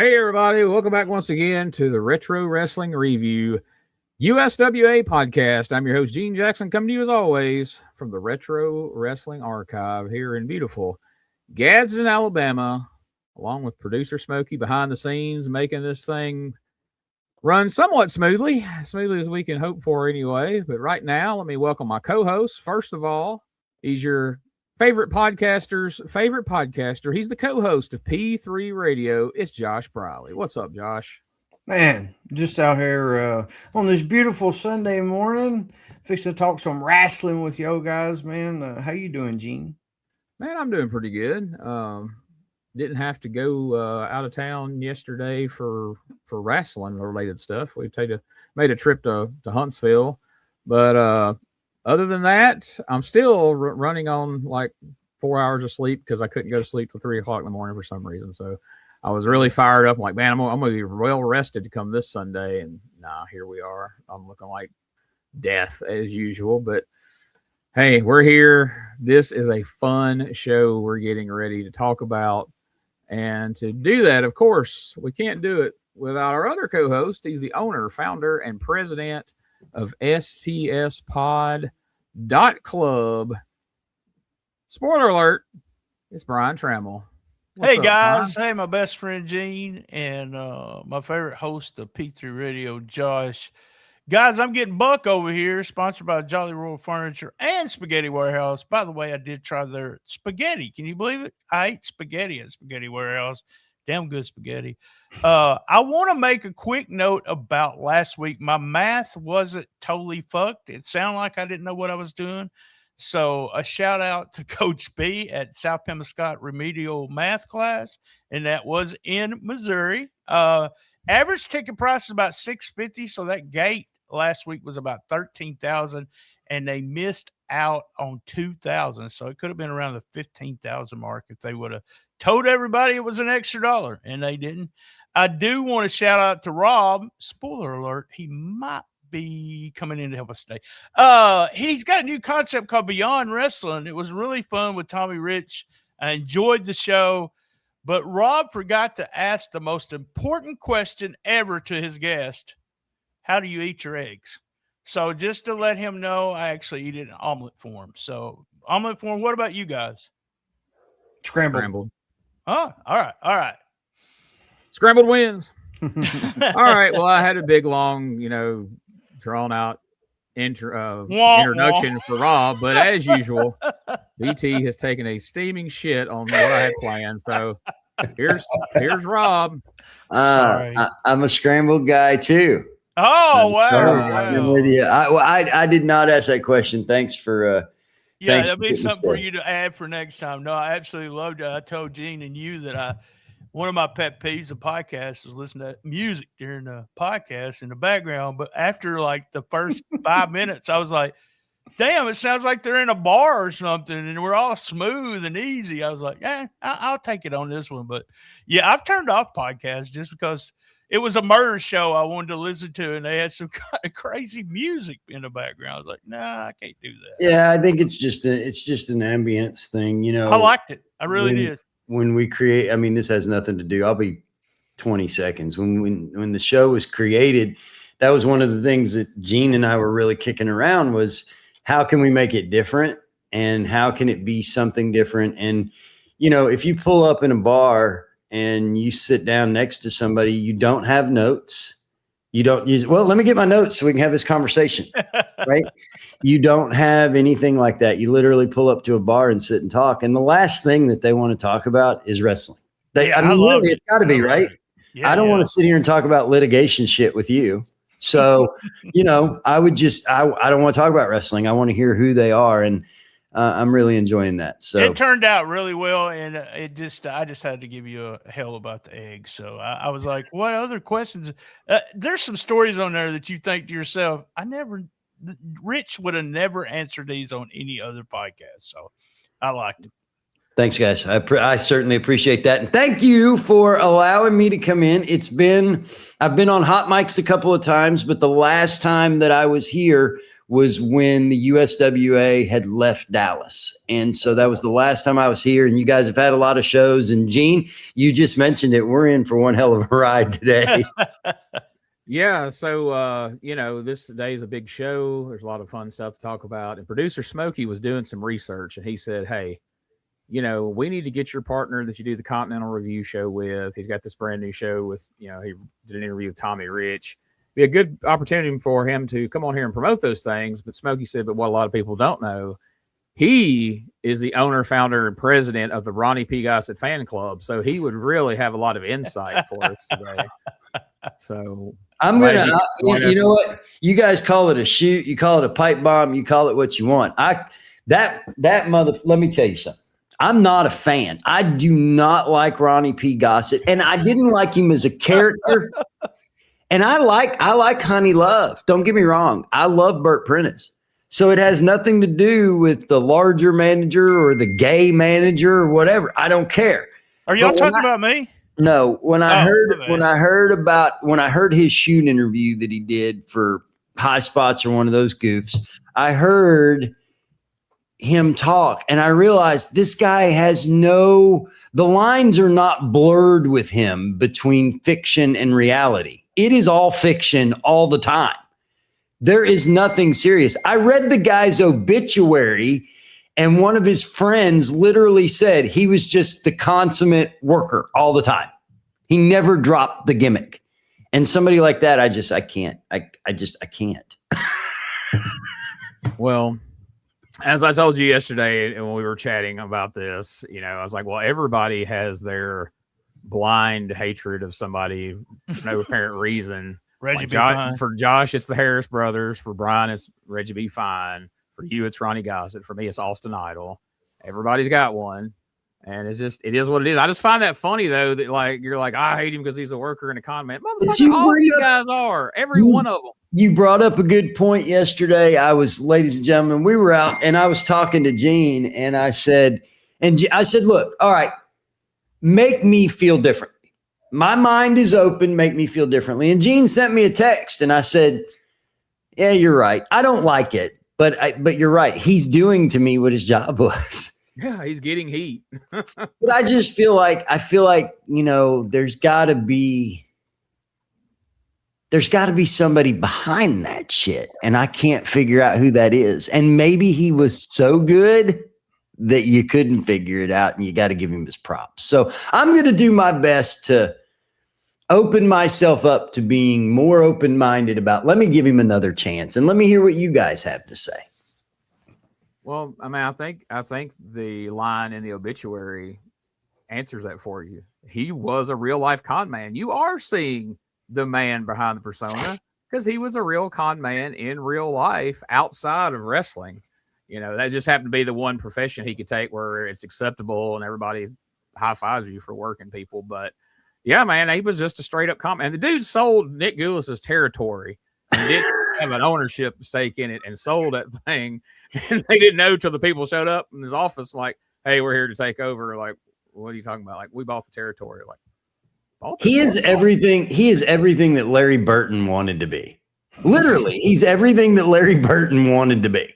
Hey, everybody. Welcome back once again to the Retro Wrestling Review USWA podcast. I'm your host, Gene Jackson, coming to you as always from the Retro Wrestling Archive here in beautiful Gadsden, Alabama, along with producer Smokey behind the scenes, making this thing run somewhat smoothly as we can hope for anyway. But right now, let me welcome my co-host. First of all, he's your favorite podcaster's favorite podcaster. He's the co-host of P3 Radio. It's Josh Briley. What's up, Josh? Man, just out here on this beautiful Sunday morning, fixing to talk some wrestling with y'all guys, man. How you doing, Gene? Man, I'm doing pretty good. Didn't have to go out of town yesterday for wrestling related stuff. We made a trip to Huntsville, but other than that, I'm still running on like 4 hours of sleep because I couldn't go to sleep till 3 o'clock in the morning for some reason. So I was really fired up. I'm like, man, I'm going to be well rested to come this Sunday. And here we are. I'm looking like death as usual. But hey, we're here. This is a fun show we're getting ready to talk about. And to do that, of course, we can't do it without our other co-host. He's the owner, founder, and president of stspod.club. Spoiler alert, it's Brian Tramel. Hey guys, Brian? Hey, my best friend Gene and my favorite host of P3 Radio, Josh. Guys, I'm getting Buck over here, sponsored by Jolly Royal Furniture and Spaghetti Warehouse. By the way, I did try their spaghetti. Can you believe it? I ate spaghetti at Spaghetti Warehouse. Damn good spaghetti. I want to make a quick note about last week. My math wasn't totally fucked. It sounded like I didn't know what I was doing. So a shout out to Coach B at South Pemiscot Remedial Math class, and that was in Missouri. Average ticket price is about $650, so that gate last week was about $13,000, and they missed out on $2,000. So it could have been around the $15,000 mark if they would have told everybody it was an extra $1, and they didn't. I do want to shout out to Rob. Spoiler alert, he might be coming in to help us today. He's got a new concept called Beyond Wrestling. It was really fun with Tommy Rich. I enjoyed the show, but Rob forgot to ask the most important question ever to his guest. How do you eat your eggs? So just to let him know, I actually eat it in omelet form. So omelet form. What about you guys? Scrambled. Oh, all right. Scrambled wins. All right. Well, I had a big, long, drawn out introduction for Rob, but as usual, BT has taken a steaming shit on what I had planned. So here's Rob. I'm a scrambled guy too. Oh, wow. I'm with you. I did not ask that question. Thanks for that'll be something for you to add for next time. No, I absolutely loved it. I told Gene and you that one of my pet peeves of podcasts is listening to music during the podcast in the background. But after like the first 5 minutes, I was like, damn, it sounds like they're in a bar or something and we're all smooth and easy. I was like, I'll take it on this one. But yeah, I've turned off podcasts just because it was a murder show I wanted to listen to, and they had some kind of crazy music in the background. I was like, nah, I can't do that. Yeah, I think it's just an ambience thing, I liked it. I really did. When we create, this has nothing to do. I'll be 20 seconds. When the show was created, that was one of the things that Gene and I were really kicking around was how can we make it different and how can it be something different? And, if you pull up in a bar and you sit down next to somebody, you don't have notes. You don't use, let me get my notes so we can have this conversation, right? You don't have anything like that. You literally pull up to a bar and sit and talk. And the last thing that they want to talk about is wrestling. Really, it's got to be, right? Yeah, I don't want to sit here and talk about litigation shit with you. So, I don't want to talk about wrestling. I want to hear who they are. And I'm really enjoying that. So it turned out really well, and I just had to give you a hell about the eggs. So I was like, what other questions? There's some stories on there that you think to yourself, Rich would have never answered these on any other podcast. So I liked it. Thanks, guys. I certainly appreciate that. And thank you for allowing me to come in. I've been on hot mics a couple of times, but the last time that I was here was when the USWA had left Dallas. And so that was the last time I was here. And you guys have had a lot of shows. And Gene, you just mentioned it. We're in for one hell of a ride today. Yeah, so this today is a big show. There's a lot of fun stuff to talk about. And producer Smokey was doing some research, and he said, "Hey, we need to get your partner that you do the Continental Review show with. He's got this brand new show with, he did an interview with Tommy Rich. Be a good opportunity for him to come on here and promote those things." But Smokey said, but what a lot of people don't know, he is the owner, founder, and president of the Ronnie P. Gossett fan club. So he would really have a lot of insight for us today. So I'm going to, you know what? You guys call it a shoot. You call it a pipe bomb. You call it what you want. Let me tell you something. I'm not a fan. I do not like Ronnie P. Gossett, and I didn't like him as a character. And I like Honey Love. Don't get me wrong. I love Burt Prentice. So it has nothing to do with the larger manager or the gay manager or whatever. I don't care. Are y'all talking about me? No. When I heard his shoot interview that he did for High Spots or one of those goofs, I heard him talk and I realized this guy has the lines are not blurred with him between fiction and reality. It is all fiction all the time. There is nothing serious. I read the guy's obituary, and one of his friends literally said he was just the consummate worker all the time. He never dropped the gimmick. And somebody like that, I can't. I can't. Well, as I told you yesterday, and when we were chatting about this, I was like, well, everybody has their blind hatred of somebody for no apparent reason. Reggie For Josh, it's the Harris brothers. For Brian, it's Reggie B. Fine. For you, it's Ronnie Gossett. For me, it's Austin Idol. Everybody's got one. And it is what it is. I just find that funny, though, that you're like, I hate him because he's a worker and a con man. Motherfucker, all these guys are. Every one of them. You brought up a good point yesterday. Ladies and gentlemen, we were out and I was talking to Gene and I said, look, all right, make me feel differently. My mind is open, make me feel differently. And Gene sent me a text and I said, yeah, you're right. I don't like it, but you're right. He's doing to me what his job was. Yeah, he's getting heat. But I just feel like, there's got to be somebody behind that shit. And I can't figure out who that is. And maybe he was so good that you couldn't figure it out and you got to give him his props. So I'm going to do my best to open myself up to being more open-minded about, let me give him another chance and let me hear what you guys have to say. Well, I mean, I think the line in the obituary answers that for you. He was a real life con man. You are seeing the man behind the persona because he was a real con man in real life outside of wrestling. That just happened to be the one profession he could take where it's acceptable and everybody high fives you for working people. But yeah, man, he was just a straight up con man. And the dude sold Nick Goulas's territory. And didn't have an ownership stake in it and sold that thing. And they didn't know till the people showed up in his office, like, hey, we're here to take over. Like, what are you talking about? Like, we bought the territory. Like, he is everything that Larry Burton wanted to be. Literally, he's everything that Larry Burton wanted to be.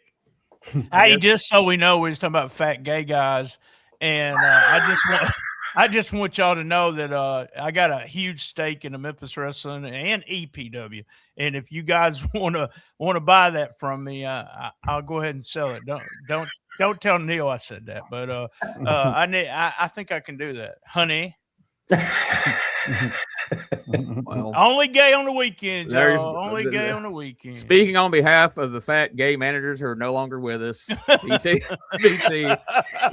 Hey, just so we know, we're just talking about fat gay guys. And I just want y'all to know that I got a huge stake in the Memphis Wrestling and EPW, and if you guys want to buy that from me, I'll go ahead and sell it. Don't tell Neil I said that, but I think I can do that, honey. Well, only gay on the weekends. Only gay on the weekend. Speaking on behalf of the fat gay managers who are no longer with us, BT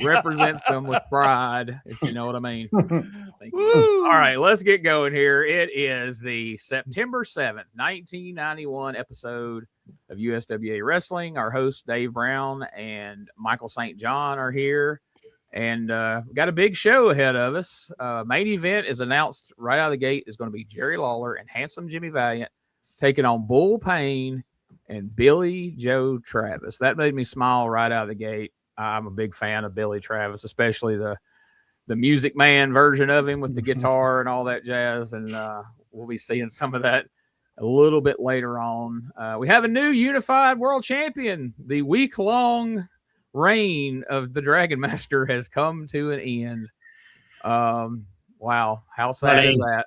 represents them with pride, if you know what I mean. All right, let's get going here. It is the September 7th, 1991 episode of USWA Wrestling. Our hosts, Dave Brown and Michael St. John, are here. And we got a big show ahead of us. Main event is announced right out of the gate is going to be Jerry Lawler and Handsome Jimmy Valiant taking on Bull Payne and Billy Joe Travis. That made me smile right out of the gate. I'm a big fan of Billy Travis, especially the Music Man version of him with the guitar and all that jazz. And we'll be seeing some of that a little bit later on. We have a new unified world champion. The week-long reign of the Dragon Master has come to an end. Wow, how sad is that,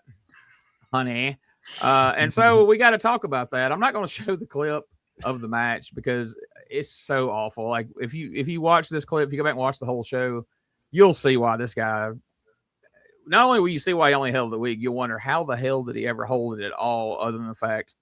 honey? And so we got to talk about that. I'm not going to show the clip of the match because it's so awful. Like if you watch this clip, if you go back and watch the whole show, you'll see why this guy. Not only will you see why he only held the week, you'll wonder how the hell did he ever hold it at all, other than the fact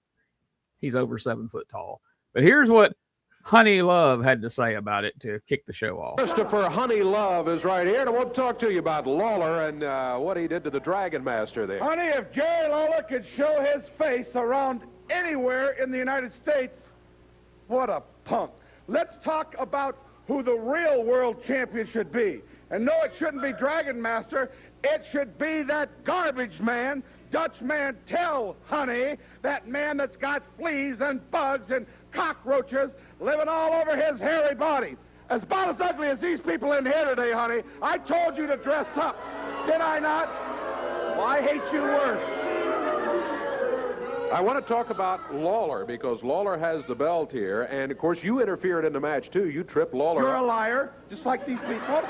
he's over 7 foot tall. But here's what Honey Love had to say about it to kick the show off. Christopher Honey Love is right here, and I want to talk to you about Lawler and what he did to the Dragon Master there. Honey, if Jerry Lawler could show his face around anywhere in the United States, what a punk. Let's talk about who the real world champion should be. And no, it shouldn't be Dragon Master. It should be that garbage man, Dutch Mantel, honey. That man that's got fleas and bugs and cockroaches living all over his hairy body. As about as ugly as these people in here today, honey. I told you to dress up. Did I not? Well, I hate you worse. I want to talk about Lawler because Lawler has the belt here, and of course you interfered in the match too. You tripped Lawler. You're a liar, just like these people.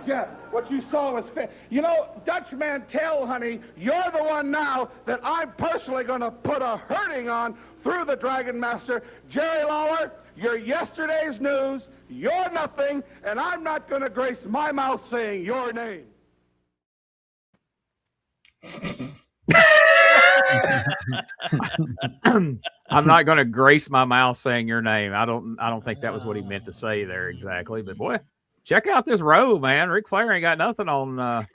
Yeah, what you saw was you know, Dutch Mantel, honey, you're the one now that I'm personally going to put a hurting on through the Dragon Master. Jerry Lawler, you're yesterday's news. You're nothing, and I'm not going to grace my mouth saying your name. I'm not going to grace my mouth saying your name. I don't think that was what he meant to say there exactly. But boy, check out this robe, man. Ric Flair ain't got nothing on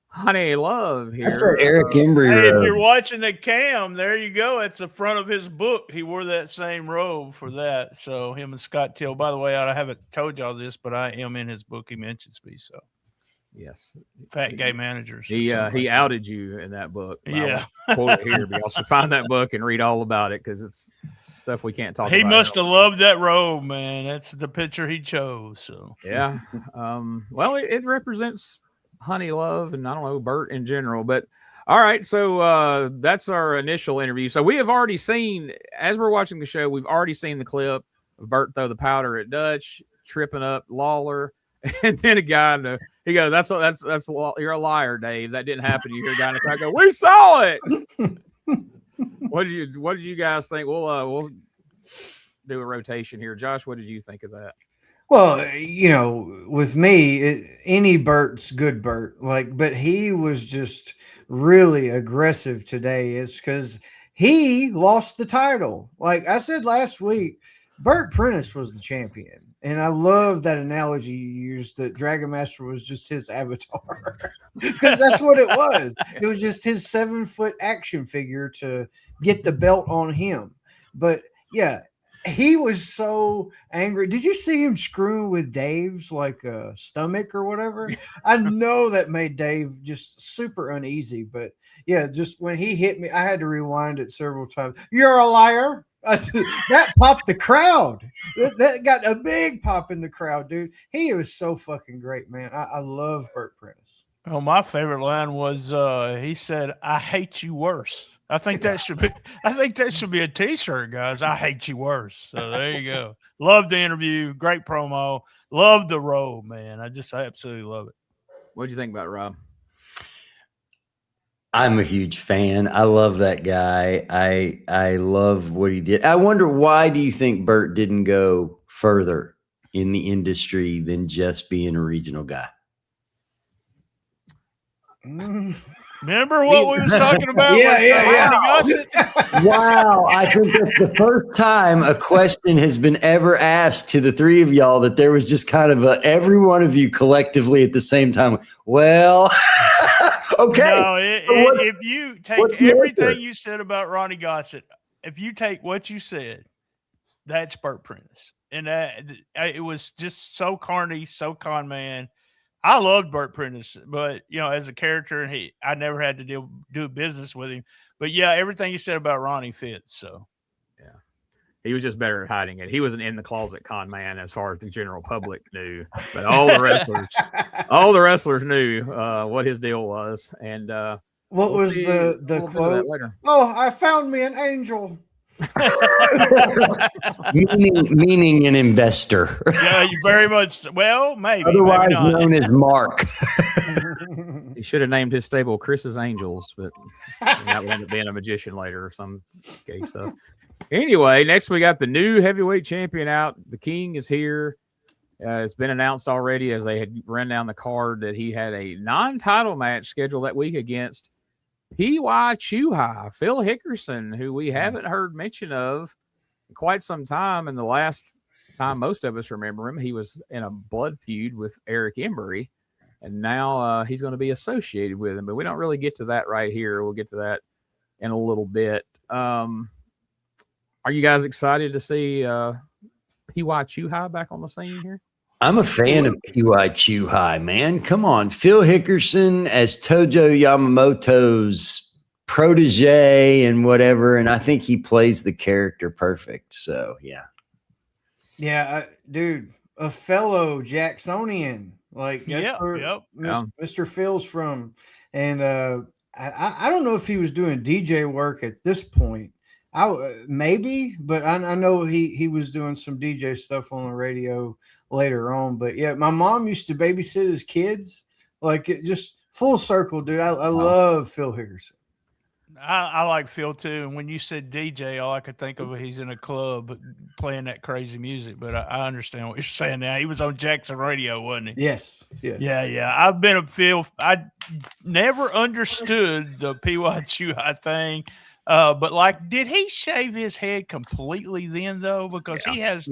Honey Love here. That's our Eric Embry Hey, robe. if you're watching the cam, there you go. It's the front of his book. He wore that same robe for that. So him and Scott Till. By the way, I haven't told y'all this, but I am in his book. He mentions me. So Yes, Fat Gay Managers. he outed you in that book. Yeah. I'll quote it here, but y'all should find that book and read all about it because it's stuff we can't talk about. He must have loved that robe, man. That's the picture he chose. So Yeah. Well, it represents Honey Love and I don't know, Bert in general. But all right, so that's our initial interview. So we have already seen, as we're watching the show, we've already seen the clip of Bert throw the powder at Dutch, tripping up Lawler, and then a guy he goes, that's you're a liar, Dave. That didn't happen. You hear a guy in the crowd go, we saw it. What did you guys think? We'll do a rotation here. Josh, what did you think of that? Well, you know, with me, any Bert's good Bert. But he was just really aggressive today. It's because he lost the title. Like I said last week, Bert Prentice was the champion. And I love that analogy you used that Dragon Master was just his avatar. Because that's what it was. It was just his 7-foot action figure to get the belt on him. But yeah, he was so angry. Did you see him screwing with Dave's stomach or whatever? I know that made Dave just super uneasy. But yeah, just when he hit me, I had to rewind it several times. You're a liar. That popped the crowd. That got a big pop in the crowd, dude. He was so fucking great, man. I love Bert Prentice. Oh, my favorite line was he said, I hate you worse. I think that should be a t-shirt, guys. I hate you worse. So there you go. Love the interview. Great promo. Love the robe, man. I absolutely love it. What'd you think about it, Rob? I'm a huge fan. I love that guy. I love what he did. I wonder, why do you think Bert didn't go further in the industry than just being a regional guy? Remember what we was talking about? Yeah. Wow. I think that's the first time a question has been ever asked to the three of y'all that there was just kind of every one of you collectively at the same time. Well, okay. No, if you take everything you said about Ronnie Gossett, if you take what you said, that's Bert Prentice. And it was just so carny, so con man. I loved Bert Prentice, but as a character, I never had to do business with him. But yeah, everything you said about Ronnie fits. So yeah, he was just better at hiding it. He was an in the closet con man as far as the general public knew, but all the wrestlers knew what his deal was. And What We'll was see the a little bit of that quote? later. Oh, I found me an angel. meaning an investor, Yeah, you very much. Well, maybe. otherwise maybe not. known as Mark. He should have named his stable Chris's Angels, but that would end up being a magician later or some gay stuff. Anyway, next we got the new heavyweight champion out. The King is here. It's been announced already as they had run down the card that he had a non-title match scheduled that week against PYTs, Phil Hickerson, who we haven't heard mention of in quite some time. And the last time most of us remember him, he was in a blood feud with Eric Embry. And now he's going to be associated with him. But we don't really get to that right here. We'll get to that in a little bit. Are you guys excited to see PYTs back on the scene here? I'm a fan of PYTs, man. Come on. Phil Hickerson as Tojo Yamamoto's protege and whatever. And I think he plays the character perfect. So, yeah. Yeah, dude, a fellow Jacksonian. Like, that's where Mr. Phil's from. And I don't know if he was doing DJ work at this point. Maybe, but I know he was doing some DJ stuff on the radio later on. But yeah, my mom used to babysit his kids. Like, it just full circle, dude. I love Phil Hickerson. I like Phil too. And when you said DJ, all I could think of he's in a club playing that crazy music. But I understand what you're saying now. He was on Jackson Radio, wasn't he? Yes. Yeah. I've been a Phil. I never understood the PYTs thing. But like, did he shave his head completely then though? Because he has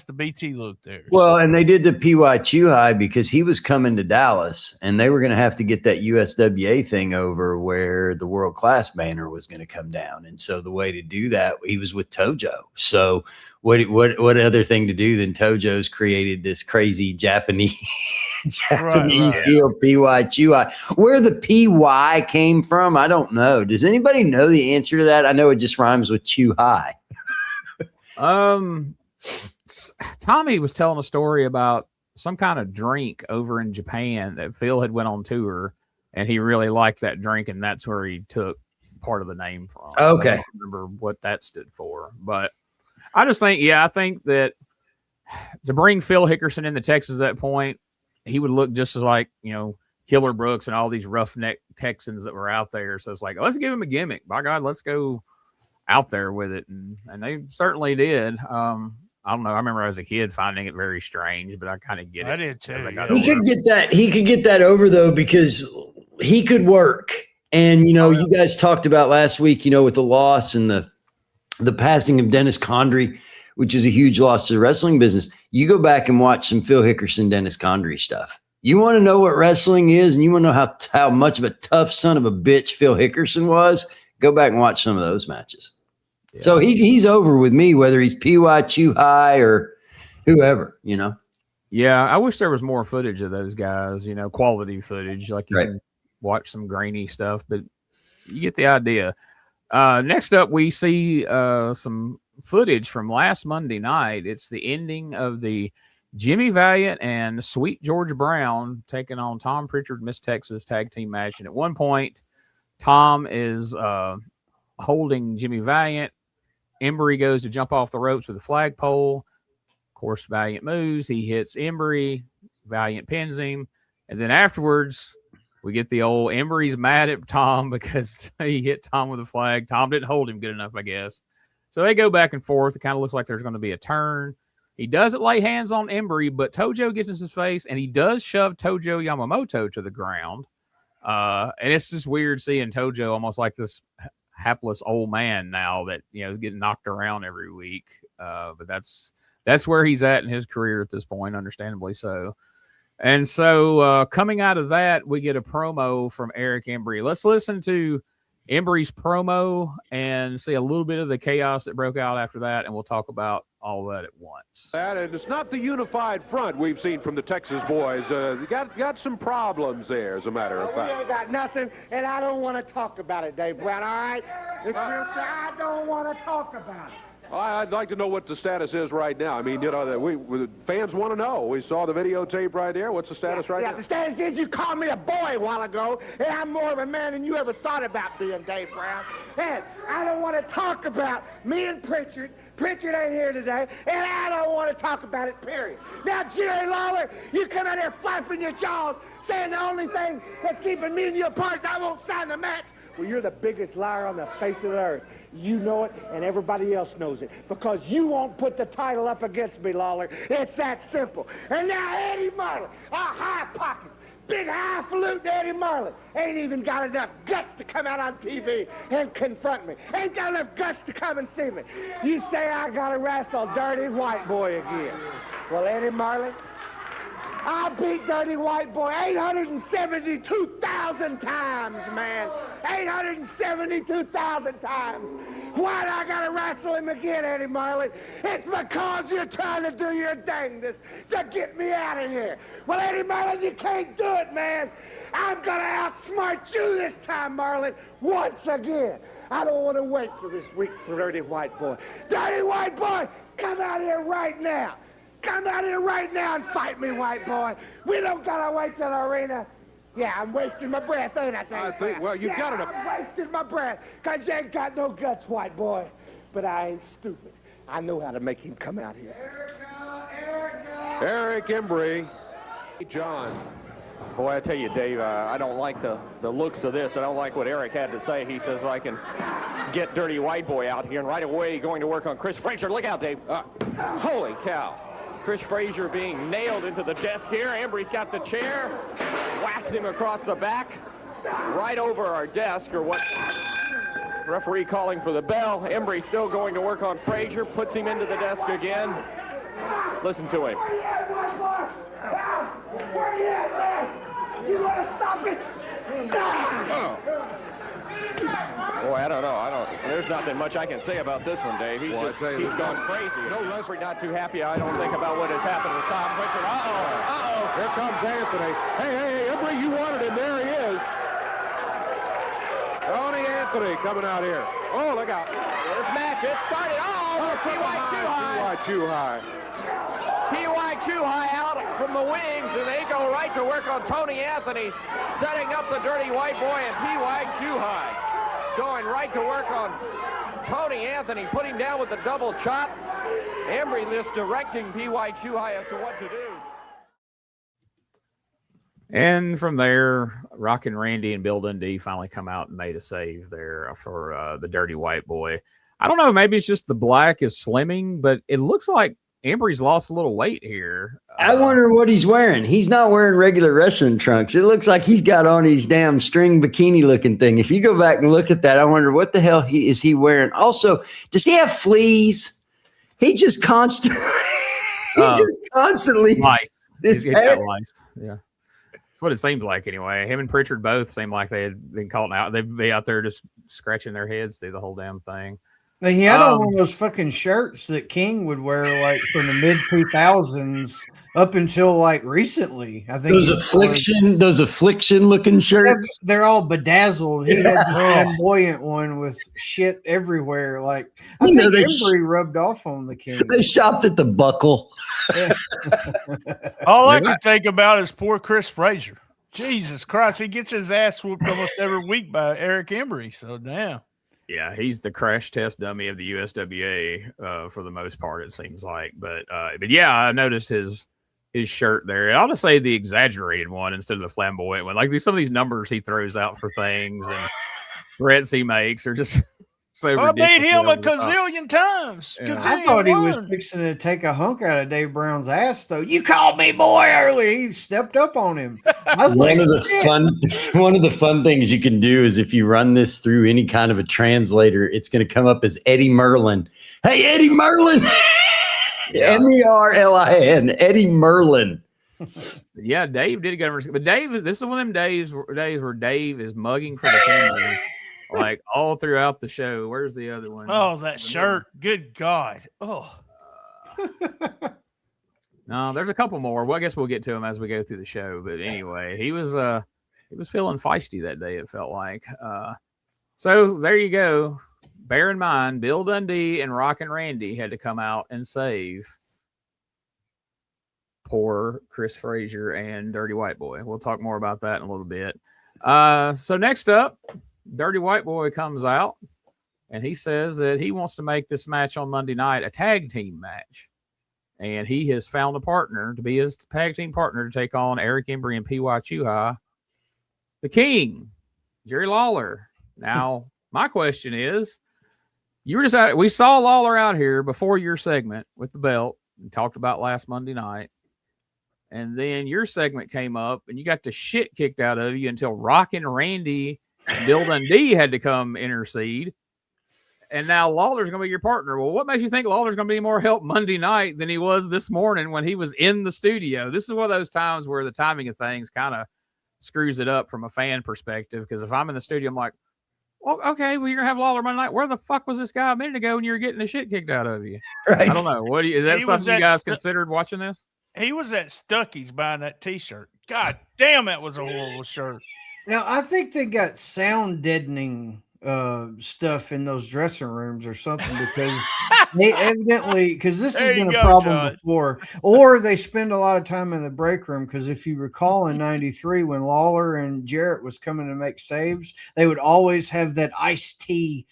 the BT look there. Well, and they did the PYTs because he was coming to Dallas and they were going to have to get that USWA thing over where the world class banner was going to come down. And so the way to do that, he was with Tojo. So what other thing to do than Tojo's created this crazy Japanese heel PYTs. Where the PY came from, I don't know. Does anybody know the answer to that? I know it just rhymes with chew high. Tommy was telling a story about some kind of drink over in Japan that Phil had went on tour, and he really liked that drink, and that's where he took part of the name from. Okay. I don't remember what that stood for, but I just think, I think that to bring Phil Hickerson into Texas at that point, he would look just as like, Killer Brooks and all these roughneck Texans that were out there. So it's like, let's give him a gimmick. By God, let's go out there with it. And they certainly did. I don't know. I remember as a kid finding it very strange, but I kind of get it. I did too. He could get that over though, because he could work. And, you guys talked about last week, with the loss and the passing of Dennis Condrey, which is a huge loss to the wrestling business. You go back and watch some Phil Hickerson, Dennis Condrey stuff. You want to know what wrestling is, and you want to know how much of a tough son of a bitch Phil Hickerson was, go back and watch some of those matches. Yeah. So he's over with me, whether he's PYTs or whoever, Yeah, I wish there was more footage of those guys, quality footage. Like you can watch some grainy stuff, but you get the idea. Next up, we see some footage from last Monday night. It's the ending of the Jimmy Valiant and Sweet George Brown taking on Tom Pritchard, Miss Texas tag team match. And at one point, Tom is holding Jimmy Valiant. Embry goes to jump off the ropes with a flagpole. Of course, Valiant moves. He hits Embry. Valiant pins him. And then afterwards, we get the old Embry's mad at Tom because he hit Tom with a flag. Tom didn't hold him good enough, I guess. So they go back and forth. It kind of looks like there's going to be a turn. He doesn't lay hands on Embry, but Tojo gets in his face, and he does shove Tojo Yamamoto to the ground. And it's just weird seeing Tojo almost like this hapless old man now that is getting knocked around every week. But that's where he's at in his career at this point, understandably so. And so coming out of that, we get a promo from Eric Embry. Let's listen to Embry's promo and see a little bit of the chaos that broke out after that, and we'll talk about all that at once. And it's not the unified front we've seen from the Texas boys. They got some problems there, as a matter of fact. We ain't got nothing, and I don't want to talk about it, Dave Brown, all right? I don't want to talk about it. I'd like to know what the status is right now. I mean, you know, the fans want to know. We saw the videotape right there. What's the status right now? Yeah, the status is you called me a boy a while ago, and I'm more of a man than you ever thought about being, Dave Brown. And I don't want to talk about me and Pritchard. Pritchard ain't here today, and I don't want to talk about it, period. Now, Jerry Lawler, you come out here flapping your jaws, saying the only thing that's keeping me and you apart is I won't sign the match. Well, you're the biggest liar on the face of the earth. You know it, and everybody else knows it, because you won't put the title up against me, Lawler. It's that simple. And now Eddie Marlin, a high pocket, big highfalutin Eddie Marlin, ain't even got enough guts to come out on TV and confront me. Ain't got enough guts to come and see me. You say I gotta wrestle Dirty White Boy again. Well, Eddie Marlin, I beat Dirty White Boy 872,000 times, man. 872,000 times. Why do I gotta wrestle him again, Eddie Marlin? It's because you're trying to do your dangest to get me out of here. Well, Eddie Marlin, you can't do it, man. I'm gonna outsmart you this time, Marlin, once again. I don't want to wait till this week for Dirty White Boy. Dirty White Boy, come out here right now. Come out here right now and fight me, White Boy. We don't gotta wait till the arena. Yeah, I'm wasting my breath, ain't I? Well, you've got it. I'm wasting my breath, because you ain't got no guts, White Boy. But I ain't stupid. I know how to make him come out here. Eric Embry. John. Boy, I tell you, Dave, I don't like the looks of this. I don't like what Eric had to say. He says, I can get Dirty White Boy out here, and right away going to work on Chris Frazier. Look out, Dave. Holy cow. Chris Frazier being nailed into the desk here. Embry's got the chair, whacks him across the back, right over our desk, or what? Referee calling for the bell. Embry still going to work on Frazier, puts him into the desk again. Listen to him. Where you at, man? You want to stop it? Boy, I don't know. There's not been much I can say about this one, Dave. He's gone crazy. No, Leslie not too happy, I don't think, about what has happened with Tom Pritchard. Here comes Anthony. Hey, Embry, you wanted him. There he is. Tony Anthony coming out here. Oh, look out. This match, it started. PY too high. PY too high out from the wings, and they go right to work on Tony Anthony, setting up the Dirty White Boy, and PY too high going right to work on Tony Anthony, put him down with the double chop. Embry just directing PY too high as to what to do. And from there, Rockin' Randy and Bill Dundee finally come out and made a save there for the Dirty White Boy. I don't know, maybe it's just the black is slimming, but it looks like Embry's lost a little weight here. I wonder what he's wearing. He's not wearing regular wrestling trunks. It looks like he's got on his damn string bikini looking thing. If you go back and look at that, I wonder what the hell is he wearing. Also, does he have fleas? He just constantly, lice. He's got lice. Yeah. That's what it seems like anyway. Him and Pritchard both seem like they had been called out. They'd be out there just scratching their heads through the whole damn thing. He had on one of those fucking shirts that King would wear like from the mid 2000s up until like recently. I think those affliction looking shirts. They're all bedazzled. He had the flamboyant one with shit everywhere. Like I think Embry rubbed off on the King. They shopped at the Buckle. Yeah. All I can think about is poor Chris Frazier. Jesus Christ, he gets his ass whooped almost every week by Eric Embry. So damn. Yeah, he's the crash test dummy of the USWA for the most part, it seems like. But yeah, I noticed his shirt there. I ought to say the exaggerated one instead of the flamboyant one. Like some of these numbers he throws out for things and threats he makes are just so ridiculous. I beat him a gazillion times. Yeah. I thought he was fixing to take a hunk out of Dave Brown's ass, though. You called me boy early. He stepped up on him. I was one of the fun things you can do is if you run this through any kind of a translator, it's going to come up as Eddie Merlin. Hey, Eddie Merlin. Merlin. Eddie Merlin. Yeah, Dave did get him. But this is one of them days where Dave is mugging for the camera. Like all throughout the show. Where's the other one? Oh, that shirt. Good God. Oh. No, there's a couple more. Well, I guess we'll get to them as we go through the show. But anyway, he was feeling feisty that day, it felt like. So there you go. bear in mind, Bill Dundee and Rockin' Randy had to come out and save poor Chris Frazier and Dirty White Boy. We'll talk more about that in a little bit. So next up, Dirty White Boy comes out, and he says that he wants to make this match on Monday night a tag team match. And he has found a partner to be his tag team partner to take on Eric Embry and PYTs, the King, Jerry Lawler. Now, my question is, you were just out. We saw Lawler out here before your segment with the belt and talked about last Monday night. And then your segment came up and you got the shit kicked out of you until Rockin' Randy and Bill Dundee had to come intercede. And now Lawler's going to be your partner. Well, what makes you think Lawler's going to be more help Monday night than he was this morning when he was in the studio? This is one of those times where the timing of things kind of screws it up from a fan perspective. Because if I'm in the studio, I'm like, well, okay, well, you're going to have Lawler Monday night. Where the fuck was this guy a minute ago when you were getting the shit kicked out of you? Right. I don't know. Is that something you guys considered watching this? He was at Stuckey's buying that T-shirt. God damn, that was a horrible shirt. Now, I think they got sound deadening stuff in those dressing rooms or something, because they evidently, because this has been a problem before, or they spend a lot of time in the break room. Because if you recall in '93 when Lawler and Jarrett was coming to make saves, they would always have that iced tea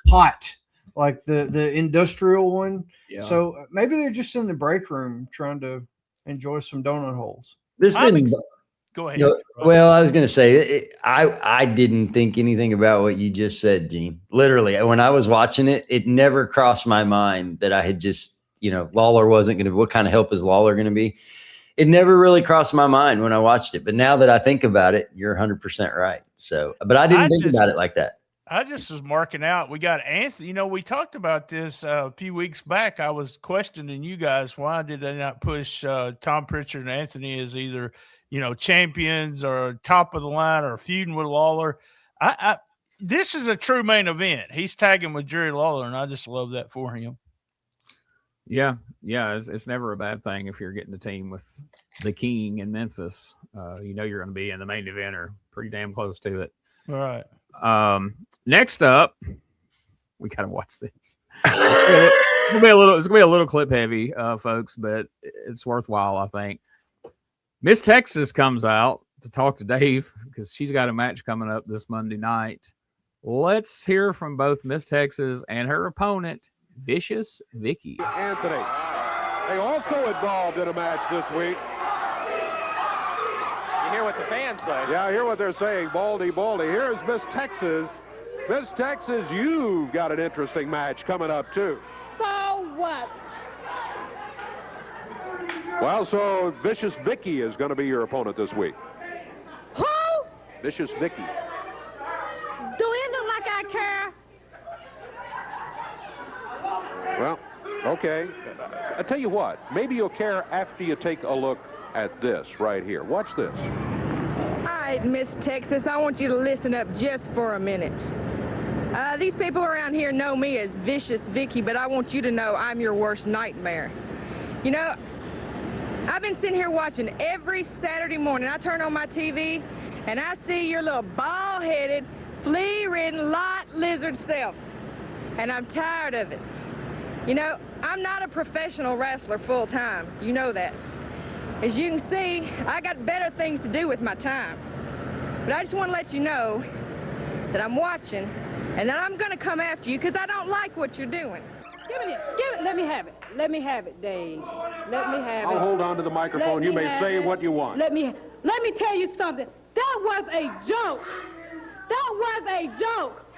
pot, like the industrial one. Yeah. So maybe they're just in the break room trying to enjoy some donut holes. This didn't. Go ahead. Well, I was going to say, I didn't think anything about what you just said, Gene. Literally, when I was watching it, it never crossed my mind that I had just, Lawler wasn't going to, what kind of help is Lawler going to be? It never really crossed my mind when I watched it. But now that I think about it, you're 100% right. So, but I didn't think about it like that. I just was marking out. We got Anthony. We talked about this a few weeks back. I was questioning you guys. Why did they not push Tom Pritchard and Anthony as either, champions or top of the line or feuding with Lawler? This is a true main event. He's tagging with Jerry Lawler, and I just love that for him. Yeah. It's never a bad thing if you're getting a team with the King in Memphis. You're going to be in the main event or pretty damn close to it. All right. Next up, we gotta watch this. It's gonna be a little clip heavy, folks, but it's worthwhile, I think. Miss Texas comes out to talk to Dave because she's got a match coming up this Monday night. Let's hear from both Miss Texas and her opponent, Vicious Vicky. Anthony, they also involved in a match this week. You hear what the fans say. Yeah, I hear what they're saying. Baldy. Here's Miss Texas. Miss Texas, you've got an interesting match coming up, too. So what? Well, so Vicious Vicky is going to be your opponent this week. Who? Vicious Vicky. Do it look like I care? Well, okay. I tell you what, maybe you'll care after you take a look at this right here. Watch this. All right, Miss Texas, I want you to listen up just for a minute. These people around here know me as Vicious Vicky, but I want you to know I'm your worst nightmare. I've been sitting here watching every Saturday morning. I turn on my TV, and I see your little bald-headed, flea-ridden, lot lizard self, and I'm tired of it. I'm not a professional wrestler full-time. You know that. As you can see, I got better things to do with my time. But I just want to let you know that I'm watching, and that I'm going to come after you because I don't like what you're doing. Give it. Let me have it, Dave. Let me have it. I'll hold on to the microphone. You may say what you want. Let me tell you something. That was a joke.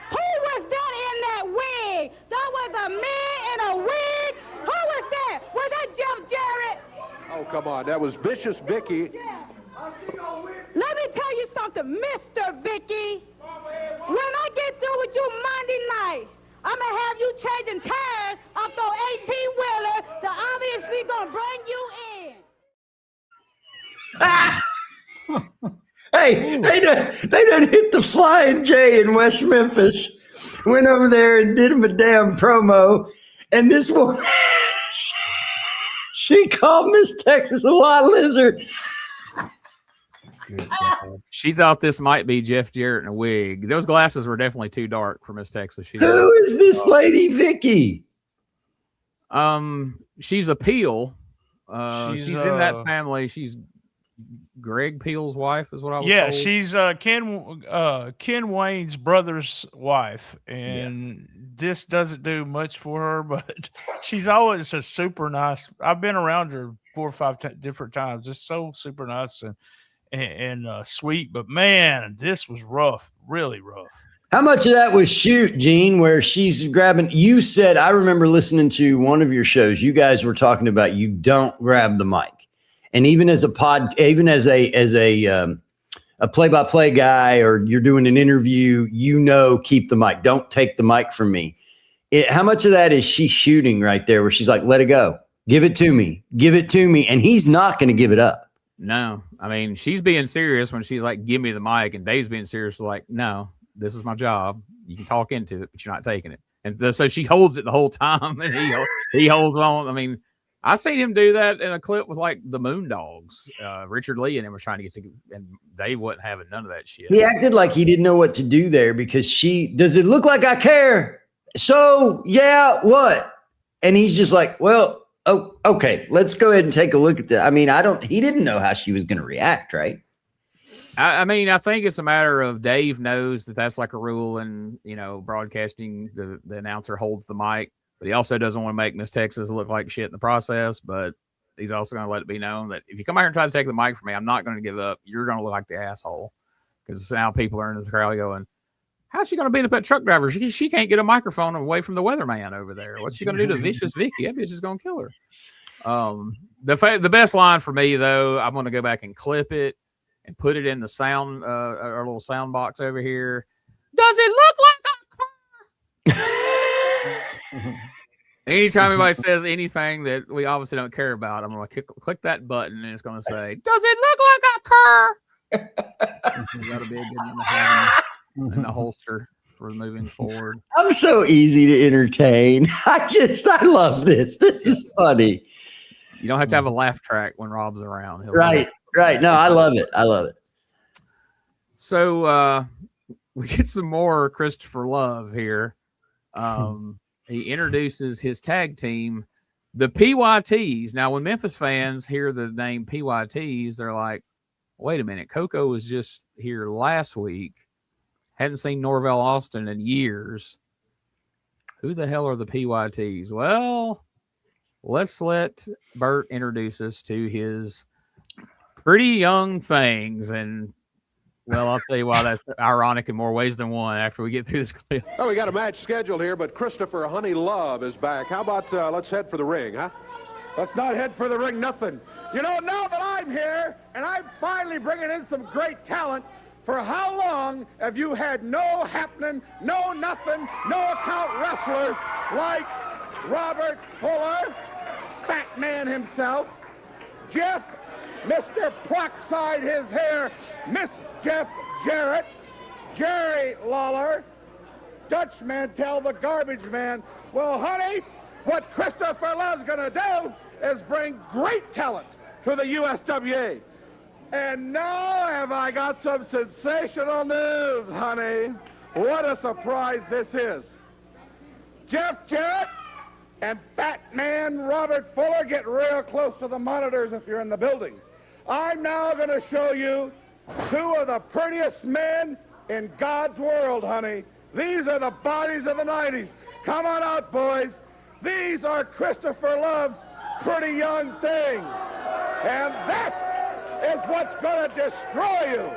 Who was that in that wig? That was a man in a wig? Who was that? Was that Jeff Jarrett? Oh, come on. That was Vicious Vicky. Let me tell you something, Mr. Vicky. When I get through with you Monday night, I'm going to have you changing tires off those 18-wheeler that obviously going to bring you in. Hey, they done hit the Flying J in West Memphis. Went over there and did him a damn promo. And this woman, she called Miss Texas a lot lizard. good God. She thought this might be Jeff Jarrett in a wig. Those glasses were definitely too dark for Miss Texas. Who is this lady, Vicky? She's a Peel. She's She's in that family. She's Greg Peel's wife, is what I was Yeah, told. she's Ken Wayne's brother's wife, and this doesn't do much for her, but she's always a super nice. I've been around her 4 or 5 different times. Just so super nice and sweet. But man, this was rough, really rough. How much of that was shoot, Gene, where she's grabbing? You said, I remember listening to one of your shows. You guys were talking about you don't grab the mic. And even as a play-by-play guy, or you're doing an interview, keep the mic. Don't take the mic from me. How much of that is she shooting right there, where she's like, let it go, give it to me, and he's not going to give it up. No, I mean, she's being serious when she's like, give me the mic, and Dave's being serious, like, no, this is my job. You can talk into it, but you're not taking it. And so she holds it the whole time, and he holds on. I mean, I seen him do that in a clip with like the Moondogs. Richard Lee and him was trying to get to, and Dave wasn't having none of that shit. He acted like he didn't know what to do there, because does it look like I care? So yeah, what? And he's just like, well, oh, okay, let's go ahead and take a look at that. I mean, he didn't know how she was going to react, right? I mean, I think it's a matter of Dave knows that that's like a rule, and broadcasting, the announcer holds the mic. But he also doesn't want to make Miss Texas look like shit in the process. But he's also going to let it be known that if you come out here and try to take the mic from me, I'm not going to give up. You're going to look like the asshole. Because now people are in the crowd going, how's she going to beat up that truck driver? She can't get a microphone away from the weatherman over there. What's she going to do to Vicious Vicky? That bitch is going to kill her. The best line for me, though, I'm going to go back and clip it and put it in the sound, our little sound box over here. Does it look like a car? Anytime anybody says anything that we obviously don't care about, I'm going to click that button, and it's going to say, does it look like a car? That'll be a good one to have in the holster for moving forward. I'm so easy to entertain. I love this. This is funny. You don't have to have a laugh track when Robb's around. Right. No, I love it. So we get some more Christopher Love here. He introduces his tag team, the PYTs. Now, when Memphis fans hear the name PYTs, they're like, wait a minute, Koko was just here last week. Hadn't seen Norvell Austin in years. Who the hell are the PYTs? Well, let's let Bert introduce us to his pretty young things. And, well, I'll tell you why that's ironic in more ways than one after we get through this clip. Oh, we got a match scheduled here, but Christopher Honey Love is back. How about let's head for the ring, huh? Let's not head for the ring, nothing. Now that I'm here, and I'm finally bringing in some great talent, for how long have you had no happening, no nothing, no account wrestlers like Robert Fuller, Fat Man himself, Jeff, Mr. Proxide his hair, Miss Jeff Jarrett, Jerry Lawler, Dutch Mantel, the garbage man. Well, honey, what Christopher Love's gonna do is bring great talent to the USWA. And now have I got some sensational news, honey. What a surprise this is. Jeff Jarrett and Fat Man Robert Fuller, get real close to the monitors if you're in the building. I'm now going to show you two of the prettiest men in God's world, honey. These are the bodies of the 90s. Come on out, boys. These are Christopher Love's pretty young things. And this is what's going to destroy you.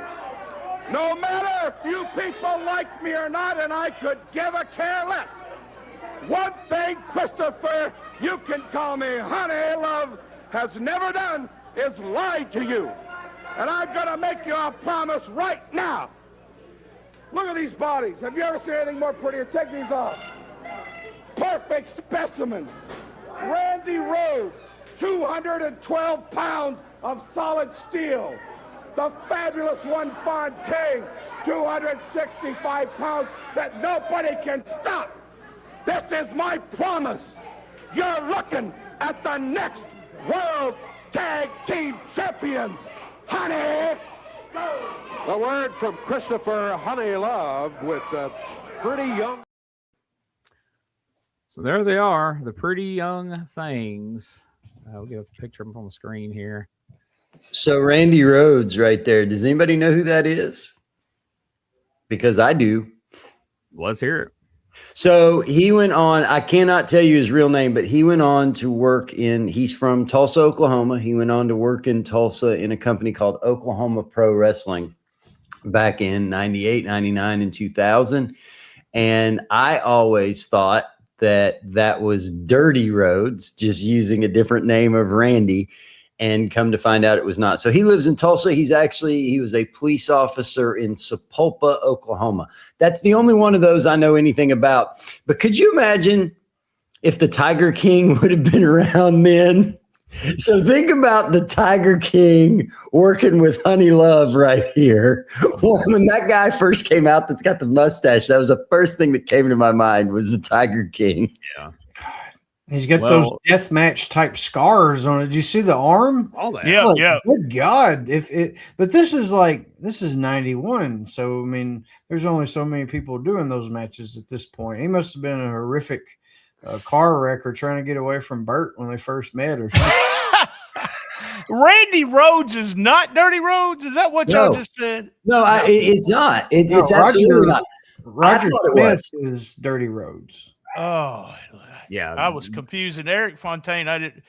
No matter if you people like me or not, and I could give a care less. One thing, Christopher, you can call me Honey Love, has never done is lied to you. And I'm going to make you a promise right now. Look at these bodies. Have you ever seen anything more prettier? Take these off. Perfect specimen. Randy Rhodes, 212 pounds of solid steel. The fabulous one Fontaine, 265 pounds that nobody can stop. This is my promise. You're looking at the next World Tag Team Champions. Honey, A word from Christopher Honey Love with Pretty Young. So there they are, the Pretty Young Things. I'll get a picture of them on the screen here. So Randy Rhoads right there. Does anybody know who that is? Because I do. Let's hear it. So he went on, I cannot tell you his real name, but he went on to work he's from Tulsa, Oklahoma. He went on to work in Tulsa in a company called Oklahoma Pro Wrestling back in 98, 99, and 2000. And I always thought that was Dirty Rhoads, just using a different name of Randy, and come to find out it was not. So he lives in Tulsa. He was a police officer in Sapulpa, Oklahoma. That's the only one of those I know anything about. But could you imagine if the Tiger King would have been around then? So think about the Tiger King working with Honey Love right here. When that guy first came out that's got the mustache, that was the first thing that came to my mind was the Tiger King. Yeah. He's got those death match type scars on it. Did you see the arm? All that. Yeah, yeah. Good God. But this is 91. So I mean, there's only so many people doing those matches at this point. He must have been a horrific car wreck or trying to get away from Burt when they first met or something. Randy Rhoads is not Dirty Rhoads. Is that what y'all just said? No, it's not. It's absolutely not. Roger Smith is Dirty Rhoads. Oh, yeah. I was confusing Eric Fontaine. I didn't.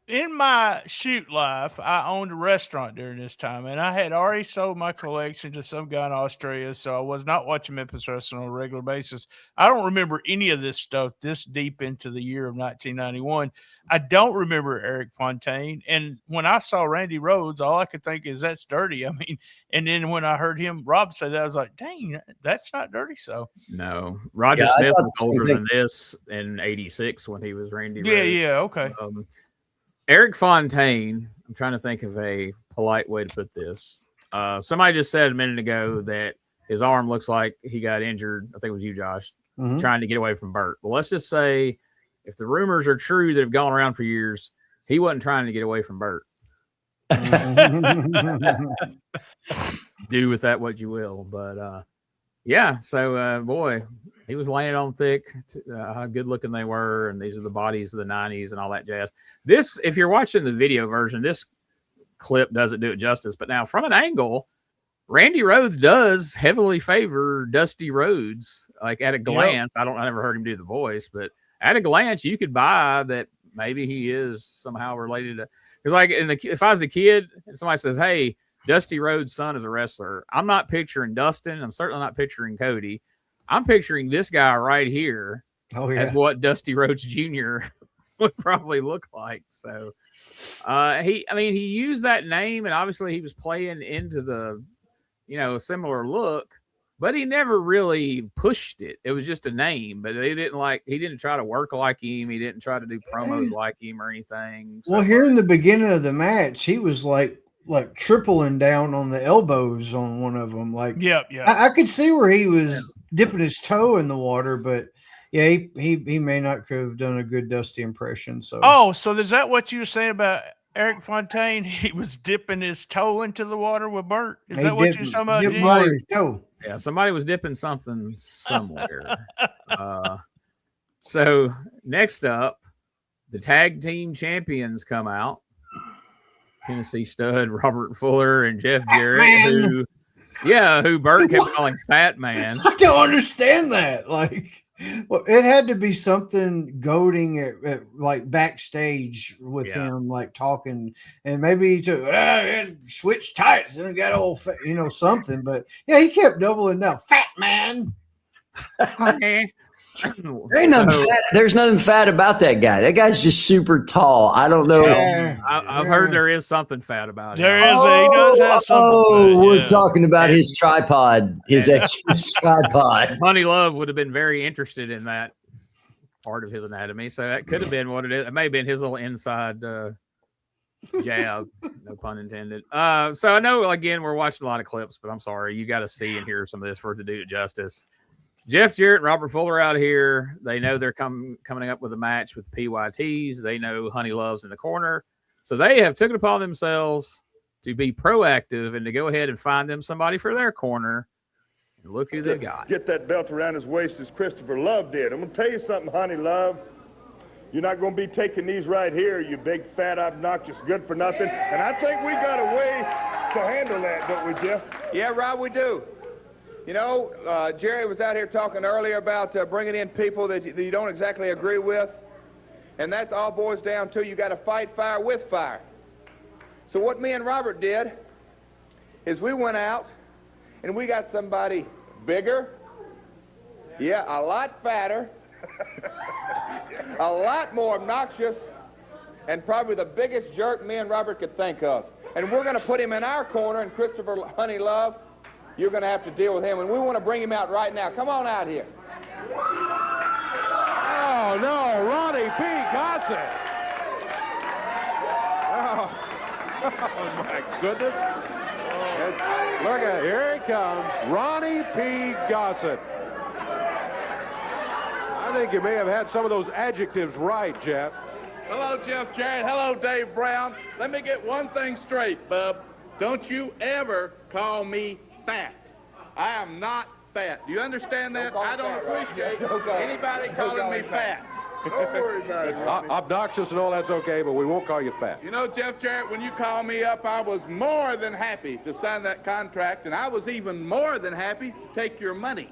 In my shoot life, I owned a restaurant during this time, and I had already sold my collection to some guy in Australia, so I was not watching Memphis Wrestling on a regular basis. I don't remember any of this stuff this deep into the year of 1991. I don't remember Eric Fontaine, and when I saw Randy Rhoads, all I could think is that's Dirty. I mean, and then when I heard Rob say that, I was like, dang, that's not Dirty. So no, Roger Smith was older than this in '86 when he was Randy Rhoads. Yeah, okay. Eric Fontaine, I'm trying to think of a polite way to put this. Somebody just said a minute ago that his arm looks like he got injured. I think it was you, Josh, trying to get away from Burt. Well, let's just say if the rumors are true that have gone around for years, he wasn't trying to get away from Burt. Do with that what you will. But, yeah, so, boy, he was laying on thick, how good looking they were. And these are the bodies of the 90s and all that jazz. This, if you're watching the video version, this clip doesn't do it justice. But now from an angle, Randy Rhoads does heavily favor Dusty Rhodes. Like at a glance, I never heard him do the voice, but at a glance, you could buy that maybe he is somehow related to, because like if I was the kid and somebody says, hey, Dusty Rhodes' son is a wrestler, I'm not picturing Dustin. I'm certainly not picturing Cody. I'm picturing this guy right here as what Dusty Rhodes Jr. would probably look like. So he used that name, and obviously he was playing into the, similar look, but he never really pushed it. It was just a name, but he didn't try to work like him. He didn't try to do promos like him or anything. So, well, here in the beginning of the match, he was like tripling down on the elbows on one of them. Like, I could see where he was dipping his toe in the water, but yeah, he may not have done a good Dusty impression. So, so is that what you were saying about Eric Fontaine? He was dipping his toe into the water with Burt. Is that what you're talking about? His toe. Yeah, somebody was dipping something somewhere. So next up, the tag team champions come out. Tennessee Stud, Robert Fuller, and Jeff Jarrett, who Burt kept calling Fat Man. I don't understand that. Well, it had to be something goading at like backstage with him, like talking, and maybe to switch tights and got old, something. But yeah, he kept doubling down, Fat Man. There's nothing fat about that guy. That guy's just super tall. I don't know. I've heard there is something fat about him. He does have something. We're talking about his tripod, his extra tripod. Honey Love would have been very interested in that part of his anatomy. So that could have been what it is. It may have been his little inside jab, no pun intended. So I know, again, we're watching a lot of clips, but I'm sorry. You got to see and hear some of this for it to do it justice. Jeff Jarrett and Robert Fuller out here. They know they're coming up with a match with the PYTs. They know Honey Love's in the corner. So they have took it upon themselves to be proactive and to go ahead and find them somebody for their corner. And look who they got. Get that belt around his waist as Christopher Love did. I'm going to tell you something, honey, Love. You're not going to be taking these right here, you big, fat, obnoxious, good-for-nothing. And I think we got a way to handle that, don't we, Jeff? Yeah, Rob, we do. You know, Jerry was out here talking earlier about bringing in people that you don't exactly agree with. And that's all boils down to you got to fight fire with fire. So what me and Robert did is we went out and we got somebody bigger, yeah, a lot fatter, a lot more obnoxious, and probably the biggest jerk me and Robert could think of. And we're going to put him in our corner, and Christopher Honey Love, you're going to have to deal with him. And we want to bring him out right now. Come on out here. Oh, no, Ronnie P. Gossett. Oh, my goodness. Look at, here he comes, Ronnie P. Gossett. I think you may have had some of those adjectives right, Jeff. Hello, Jeff Jarrett. Hello, Dave Brown. Let me get one thing straight, bub. Don't you ever call me fat. I am not fat. Do you understand that? I don't appreciate anybody calling me fat. Don't worry about it, Ronnie. Obnoxious and all that's okay, but we won't call you fat. You know, Jeff Jarrett, when you called me up, I was more than happy to sign that contract, and I was even more than happy to take your money.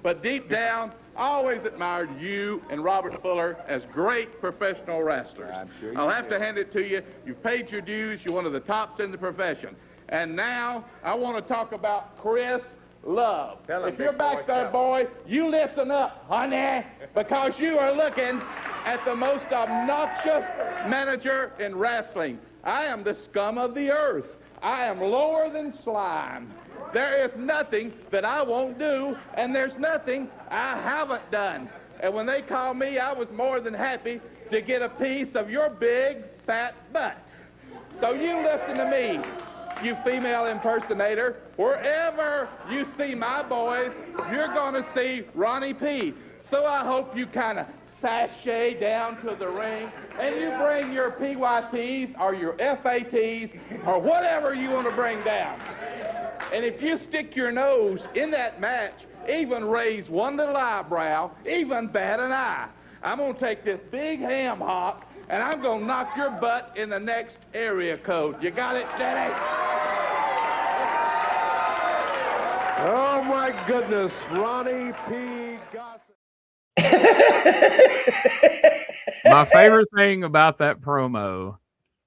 But deep down, I always admired you and Robert Fuller as great professional wrestlers. I'm sure I'll have to hand it to you. You've paid your dues. You're one of the tops in the profession. And now I want to talk about Chris Love. If you're back there, boy, you listen up, honey, because you are looking at the most obnoxious manager in wrestling. I am the scum of the earth. I am lower than slime. There is nothing that I won't do, and there's nothing I haven't done. And when they called me, I was more than happy to get a piece of your big, fat butt. So you listen to me, you female impersonator. Wherever you see my boys, you're going to see Ronnie P. So I hope you kind of sashay down to the ring and you bring your PYTs or your FATs or whatever you want to bring down. And if you stick your nose in that match, even raise one little eyebrow, even bat an eye, I'm going to take this big ham hock and I'm going to knock your butt in the next area code. You got it, Daddy? Oh, my goodness, Ronnie P. Gossett. My favorite thing about that promo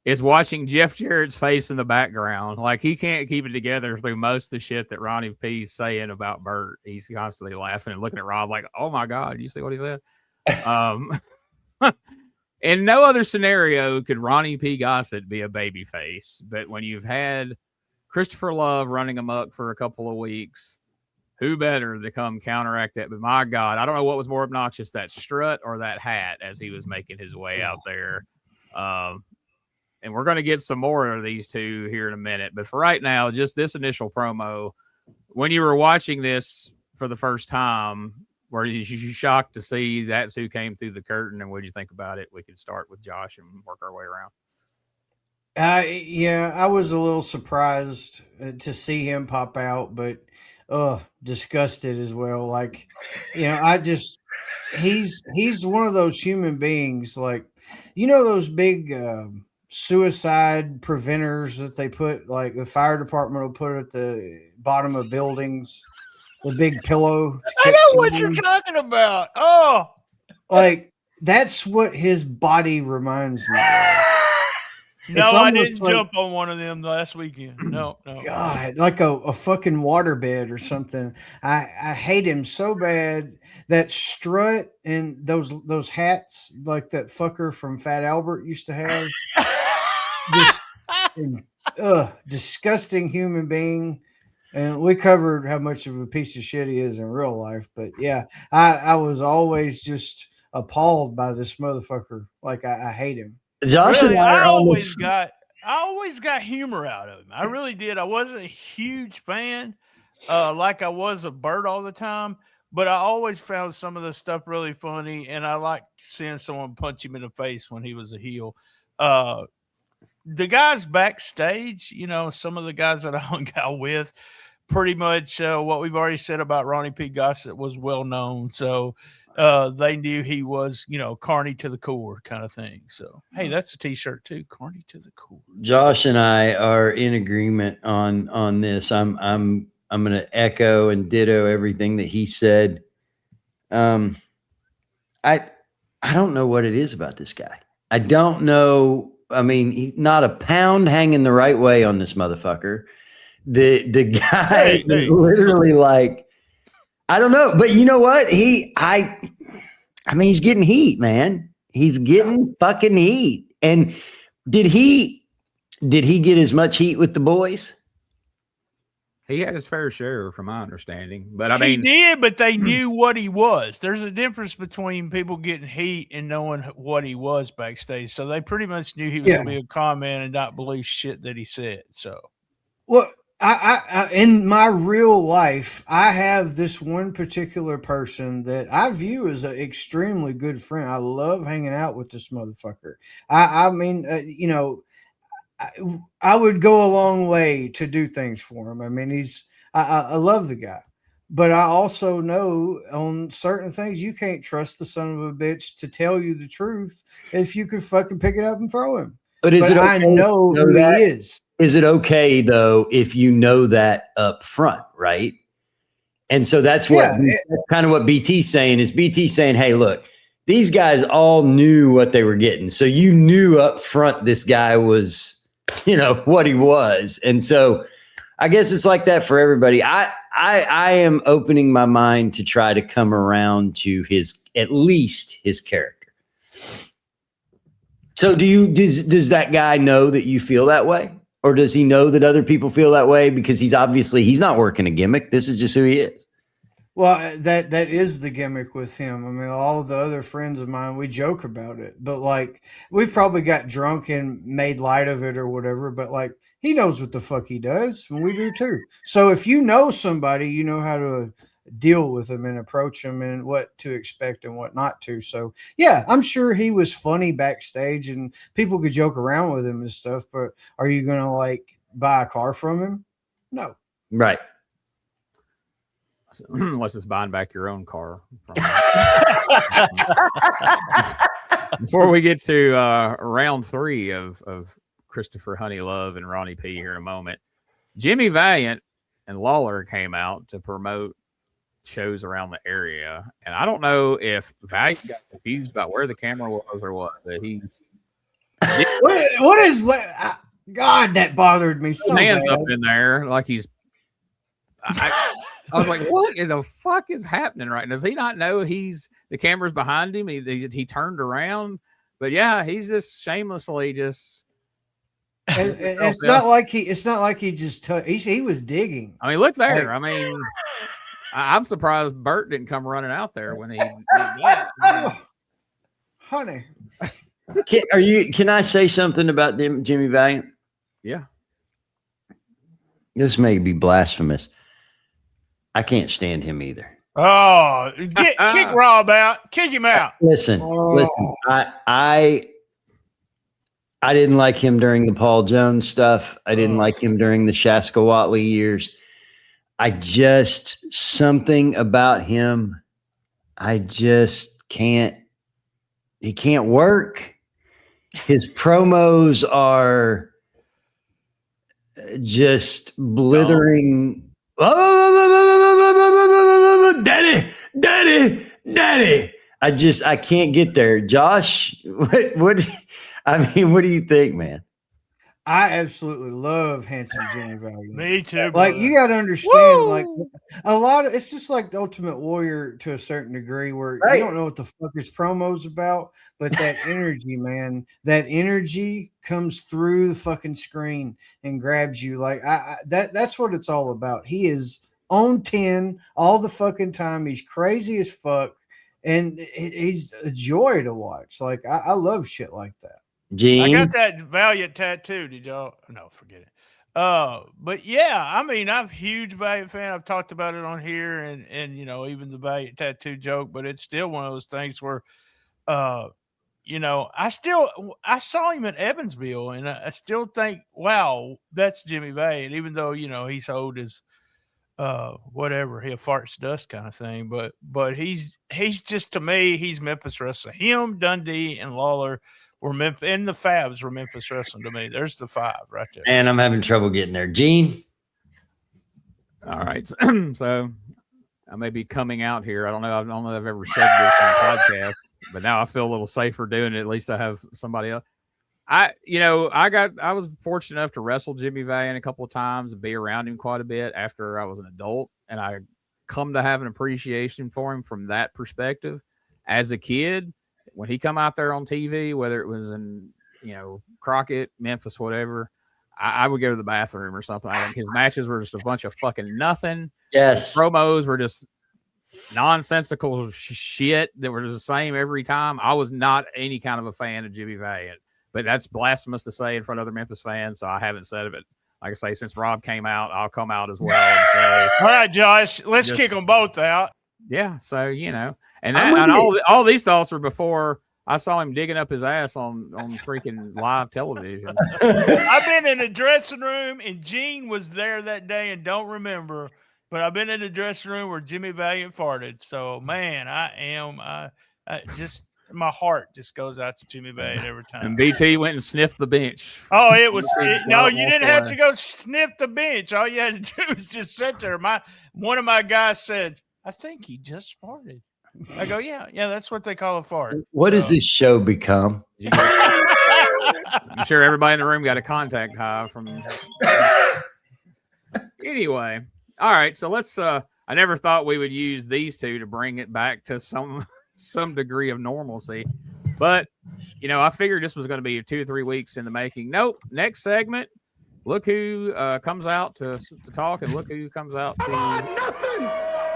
is watching Jeff Jarrett's face in the background. Like, he can't keep it together through most of the shit that Ronnie P's saying about Bert. He's constantly laughing and looking at Rob like, oh my God, you see what he said? In no other scenario could Ronnie P. Gossett be a babyface. But when you've had Christopher Love running amok for a couple of weeks, who better to come counteract that? But my God, I don't know what was more obnoxious, that strut or that hat as he was making his way out there. And we're going to get some more of these two here in a minute. But for right now, just this initial promo, when you were watching this for the first time, were you shocked to see that's who came through the curtain? And what did you think about it? We could start with Josh and work our way around. Yeah, I was a little surprised to see him pop out, but disgusted as well. Like, you know, he's one of those human beings, like, you know, those big suicide preventers that they put, like the fire department will put at the bottom of buildings, the big pillow. I know what you're talking about. Oh, like that's what his body reminds me of. No, I didn't jump on one of them last weekend. No. God, like a fucking waterbed or something. I hate him so bad. That strut and those hats like that fucker from Fat Albert used to have. Disgusting human being. And we covered how much of a piece of shit he is in real life. But yeah, I was always just appalled by this motherfucker. Like I hate him. Josh really, and I always got humor out of him. I really did. I wasn't a huge fan, like I was of Bert all the time, but I always found some of the stuff really funny, and I like seeing someone punch him in the face when he was a heel. the guys backstage, you know, some of the guys that I hung out with, pretty much what we've already said about Ronnie P. Gossett was well known. So they knew he was, you know, Carney to the core kind of thing. So, hey, that's a T-shirt too, Carney to the core. Josh and I are in agreement on this. I'm going to echo and ditto everything that he said. I don't know what it is about this guy. I don't know. I mean, he's not a pound hanging the right way on this motherfucker. The guy is literally like, I don't know, but you know what? I mean, he's getting heat, man. He's getting fucking heat. And did he get as much heat with the boys? He had his fair share, from my understanding. But I He mean, did, but they knew what he was. There's a difference between people getting heat and knowing what he was backstage. So they pretty much knew he was going to be a con man and not believe shit that he said. So, well, I in my real life, I have this one particular person that I view as an extremely good friend. I love hanging out with this motherfucker. I mean, you know, I would go a long way to do things for him. I mean, I love the guy, but I also know on certain things you can't trust the son of a bitch to tell you the truth if you could fucking pick it up and throw him. But is it okay I know who he is. Is it okay though if you know that up front, right? And so that's what kind of what BT's saying is BT's saying, hey, look, these guys all knew what they were getting. So you knew up front this guy was, you know, what he was. And so I guess it's like that for everybody. I am opening my mind to try to come around to at least his character. So does that guy know that you feel that way? Or does he know that other people feel that way? Because he's not working a gimmick. This is just who he is. Well, that is the gimmick with him. I mean, all of the other friends of mine, we joke about it, but like we've probably got drunk and made light of it or whatever. But like he knows what the fuck he does, and we do too. So if you know somebody, you know how to deal with them and approach them and what to expect and what not to. So yeah, I'm sure he was funny backstage and people could joke around with him and stuff. But are you gonna like buy a car from him? No. Right. Unless it's buying back your own car. Before we get to round 3 of Christopher Honey Love and Ronnie P here in a moment, Jimmy Valiant and Lawler came out to promote shows around the area, and I don't know if Valiant got confused about where the camera was or what, but he's God, that bothered me so hands bad. up in there like he's I was like, what in the fuck is happening right now? Does he not know the camera's behind him? He turned around, but yeah, he's just shamelessly just. And it's not like he just he was digging. I mean, look there. I mean, I'm surprised Bert didn't come running out there when he did that. Honey. Can I say something about Jimmy Valiant? Yeah. This may be blasphemous. I can't stand him either. Oh, kick Robb out. Kick him out. Listen. I didn't like him during the Paul Jones stuff. I didn't like him during the Shaska Watley years. Something about him, I just can't. He can't work. His promos are just blithering. Daddy. I can't get there. Josh, what do you think, man? I absolutely love handsome Jimmy Valiant. Me too. Like you got to understand, like a lot of it's just like the Ultimate Warrior to a certain degree, where you don't know what the fuck his promo's about, but that energy, man, that energy comes through the fucking screen and grabs you. Like that's what it's all about. He is on 10 all the fucking time. He's crazy as fuck, and he's a joy to watch. Like I love shit like that. Gene? I got that Valiant tattoo. Did y'all? No, forget it. But yeah, I mean, I'm a huge Valiant fan. I've talked about it on here and you know, even the Valiant tattoo joke, but it's still one of those things where you know, I saw him in Evansville, and I still think, wow, that's Jimmy Valiant, even though, you know, he's old as whatever, he'll farts dust kind of thing. But he's just, to me, he's Memphis wrestling. Him, Dundee, and Lawler were Memphis, and the Fabs were Memphis wrestling to me. There's the 5 right there. And I'm having trouble getting there. Gene? All right. So I may be coming out here. I don't know if I've ever said this on the podcast, but now I feel a little safer doing it. At least I have somebody else. I was fortunate enough to wrestle Jimmy Valiant a couple of times and be around him quite a bit after I was an adult. And I come to have an appreciation for him from that perspective. As a kid, when he come out there on TV, whether it was in, you know, Crockett, Memphis, whatever, I would go to the bathroom or something. I think his matches were just a bunch of fucking nothing. Yes. His promos were just nonsensical shit that were the same every time. I was not any kind of a fan of Jimmy Valiant, but that's blasphemous to say in front of other Memphis fans, so I haven't said it. Like I say, since Rob came out, I'll come out as well. And say, all right, Josh, let's kick them both out. Yeah, so, you know, and all these thoughts were before I saw him digging up his ass on freaking live television. I've been in the dressing room, and Gene was there that day and don't remember, but I've been in the dressing room where Jimmy Valiant farted. So, man, I just my heart just goes out to Jimmy Valiant every time. And BT went and sniffed the bench. Oh, no, you didn't have to go sniff the bench. All you had to do was just sit there. One of my guys said, I think he just farted. I go, yeah, that's what they call a fart. What does this show become? I'm sure everybody in the room got a contact high from. Anyway, all right. So let's. I never thought we would use these two to bring it back to some degree of normalcy, but you know, I figured this was going to be 2 or 3 weeks in the making. Nope. Next segment. Look who comes out to talk, and look who comes out to. Nothing.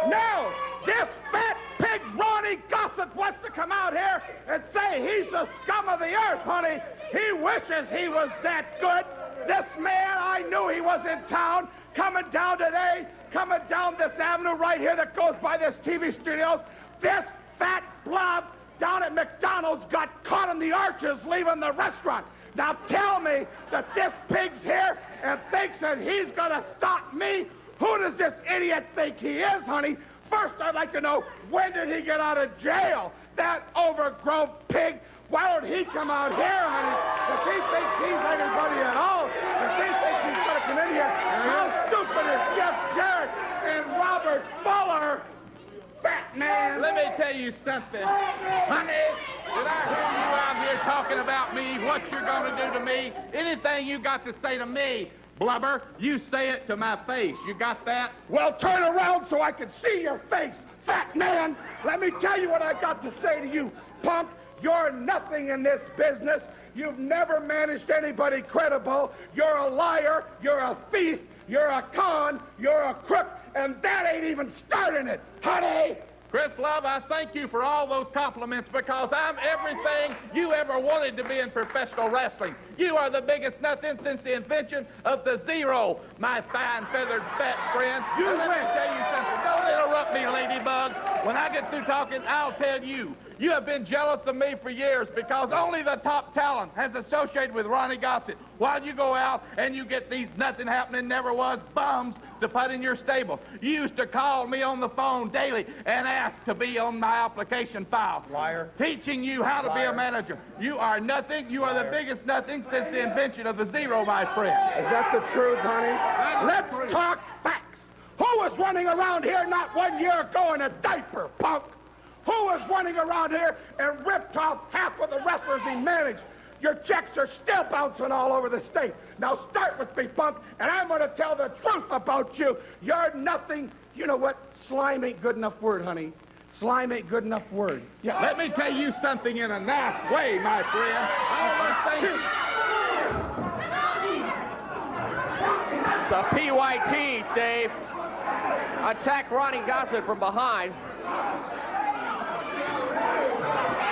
No, this fat pig Ronnie Gossett wants to come out here and say he's the scum of the earth, honey. He wishes he was that good. This man, I knew he was in town, coming down today, coming down this avenue right here that goes by this TV studios. This fat blob down at McDonald's got caught in the arches leaving the restaurant. Now tell me that this pig's here and thinks that he's going to stop me. Who does this idiot think he is, honey? First, I'd like to know, when did he get out of jail? That overgrown pig. Why don't he come out here, honey? If he thinks he's anybody at all, if he thinks he's going to come in here, how stupid is Jeff Jarrett and Robert Fuller? Fat man. Let me tell you something. Honey, did I hear you out here talking about me, what you're going to do to me? Anything you got to say to me, blubber, you say it to my face. You got that? Well, turn around so I can see your face, fat man. Let me tell you what I got to say to you, punk. You're nothing in this business. You've never managed anybody credible. You're a liar. You're a thief. You're a con. You're a crook. And that ain't even starting it, honey. Chris Love, I thank you for all those compliments because I'm everything you ever wanted to be in professional wrestling. You are the biggest nothing since the invention of the zero, my fine feathered fat friend. Let me tell you something. Don't interrupt me, ladybug. When I get through talking, I'll tell you. You have been jealous of me for years because only the top talent has associated with Ronnie Gossett. While you go out and you get these nothing happening, never was bums to put in your stable. You used to call me on the phone daily and ask to be on my application file. Liar. Teaching you how to be a manager. You are nothing. You are the biggest nothing since the invention of the zero, my friend. Is that the truth, honey? Let's talk facts. Who was running around here not 1 year ago in a diaper, punk? Who was running around here and ripped off half of the wrestlers he managed? Your checks are still bouncing all over the state. Now start with me, punk, and I'm going to tell the truth about you. You're nothing. You know what? Slime ain't good enough word, honey. Slime ain't good enough word. Yeah. Let me tell you something in a nice way, my friend. The PYTs, Dave, attack Ronnie Gossett from behind.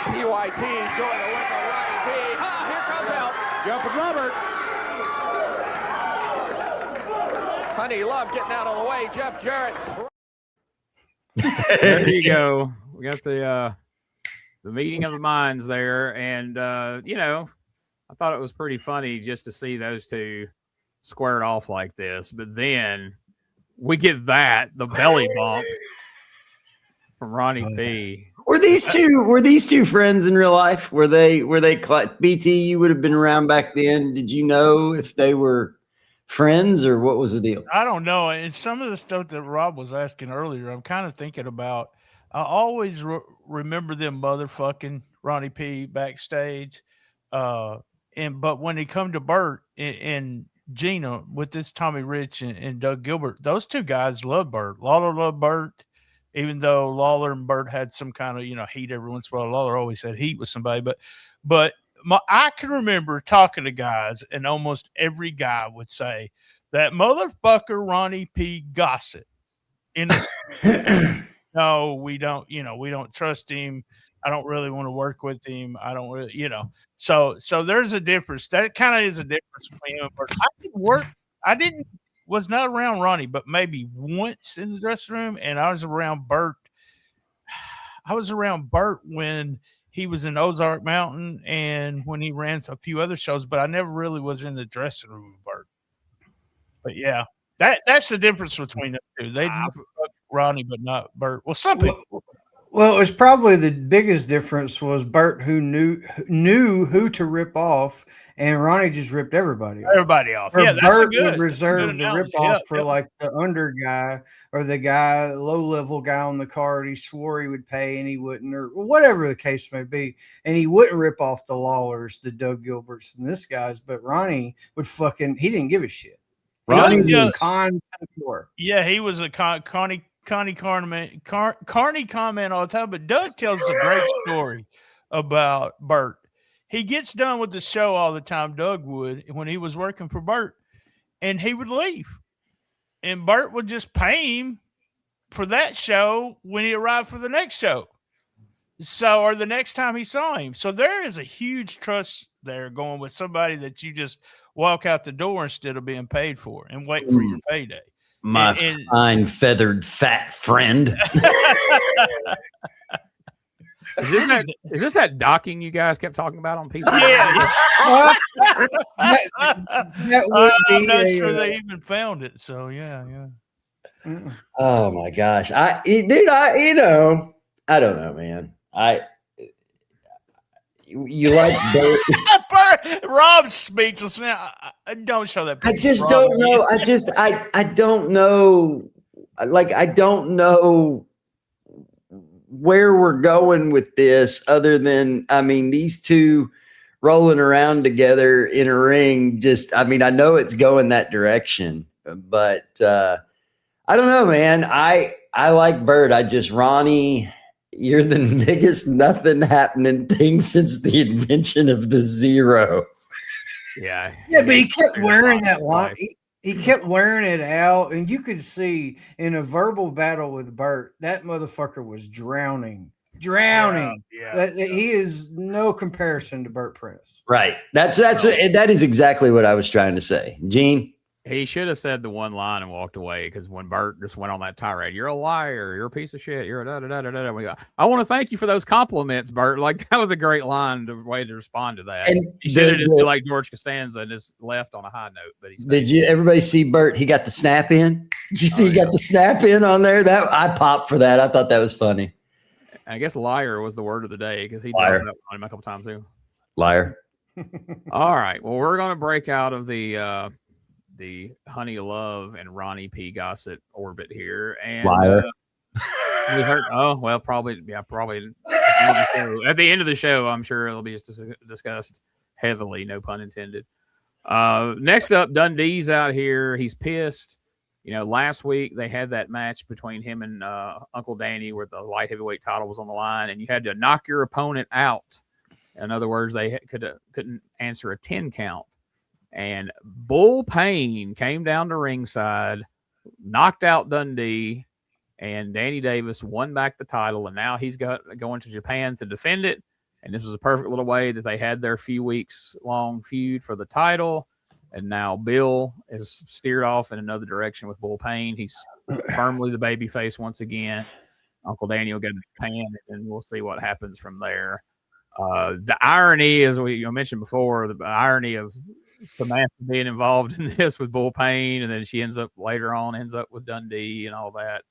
PYT's going to work on Ronnie G. Ah, here comes Helt. Jumping Robert. Honey Love getting out of the way. Jeff Jarrett. There you go. We got the meeting of the minds there. And, I thought it was pretty funny just to see those two squared off like this. But then we get the belly bump from Ronnie P. Were these two friends in real life? Were they BT? You would have been around back then. Did you know if they were friends or what was the deal? I don't know. And some of the stuff that Rob was asking earlier, I'm kind of thinking about. I always remember them motherfucking Ronnie P backstage. But when they come to Bert and Gina with this Tommy Rich and Doug Gilbert, those two guys love Bert. Lawler loved Bert. Even though Lawler and Bert had some kind of, heat every once in a while, Lawler always had heat with somebody. But I can remember talking to guys, and almost every guy would say, that motherfucker Ronnie P. Gossett. No, we don't, we don't trust him. I don't really want to work with him. I don't really, So there's a difference. That kind of is a difference between him and Bert. Was not around Ronnie, but maybe once in the dressing room, and I was around Bert. I was around Bert when he was in Ozark Mountain and when he ran a few other shows, but I never really was in the dressing room with Bert. But yeah, that's the difference between the two. They fuck Ronnie, but not Bert. Well, some people. Well, it was probably the biggest difference was Bert who knew who to rip off, and Ronnie just ripped everybody off. Yeah, that's Bert good. would reserve the rip off for like the under guy or the guy, low level guy on the card. He swore he would pay and he wouldn't, or whatever the case may be. And he wouldn't rip off the Lawlers, the Doug Gilberts, and this guys. But Ronnie would he didn't give a shit. Ronnie was a con to the core. Yeah, he was a Carney comment all the time, but Doug tells a great story about Bert. He gets done with the show all the time, Doug would, when he was working for Bert, and he would leave. And Bert would just pay him for that show when he arrived for the next show. Or the next time he saw him. So there is a huge trust there going with somebody that you just walk out the door instead of being paid for and wait for your payday. My fine feathered fat friend. Is this that docking you guys kept talking about on people? Yeah. that would be I'm not sure they even found it. So yeah. Oh my gosh. I don't know, man. You like Bert? Rob's speechless now. Don't show that. I just don't know. I don't know. Like, I don't know where we're going with this other than, these two rolling around together in a ring. I know it's going that direction, but I don't know, man. I like Bert. Ronnie, you're the biggest nothing happening thing since the invention of the zero. Yeah. Yeah, but he kept wearing that line. He kept wearing it out, and you could see in a verbal battle with Bert, that motherfucker was drowning. Yeah. He is no comparison to Bert Prentice. Right. That is exactly what I was trying to say. Gene? He should have said the one line and walked away, because when Bert just went on that tirade, you're a liar, you're a piece of shit, you're a da-da-da-da-da. I want to thank you for those compliments, Bert. Like, that was a great way to respond to that. And he should have just been like George Costanza and just left on a high note. But everybody see Bert? He got the snap in. Did you see he got the snap in on there? That I popped for that. I thought that was funny. I guess liar was the word of the day, because he did that on him a couple times too. Liar. All right. Well, we're going to break out of the Honey Love and Ronnie P. Gossett orbit here. And liar. We heard, probably at the end of the show, I'm sure it'll be discussed heavily, no pun intended. Next up, Dundee's out here. He's pissed. Last week they had that match between him and Uncle Danny where the light heavyweight title was on the line, and you had to knock your opponent out. In other words, they couldn't answer a 10 count. And Bull Payne came down to ringside, knocked out Dundee, and Danny Davis won back the title. And now he's going to Japan to defend it. And this was a perfect little way that they had their few weeks long feud for the title. And now Bill is steered off in another direction with Bull Payne. He's firmly the babyface once again. Uncle Daniel go to Japan, and we'll see what happens from there. The irony, as we mentioned before, the irony of Samantha being involved in this with Bull Payne, and then she ends up with Dundee and all that,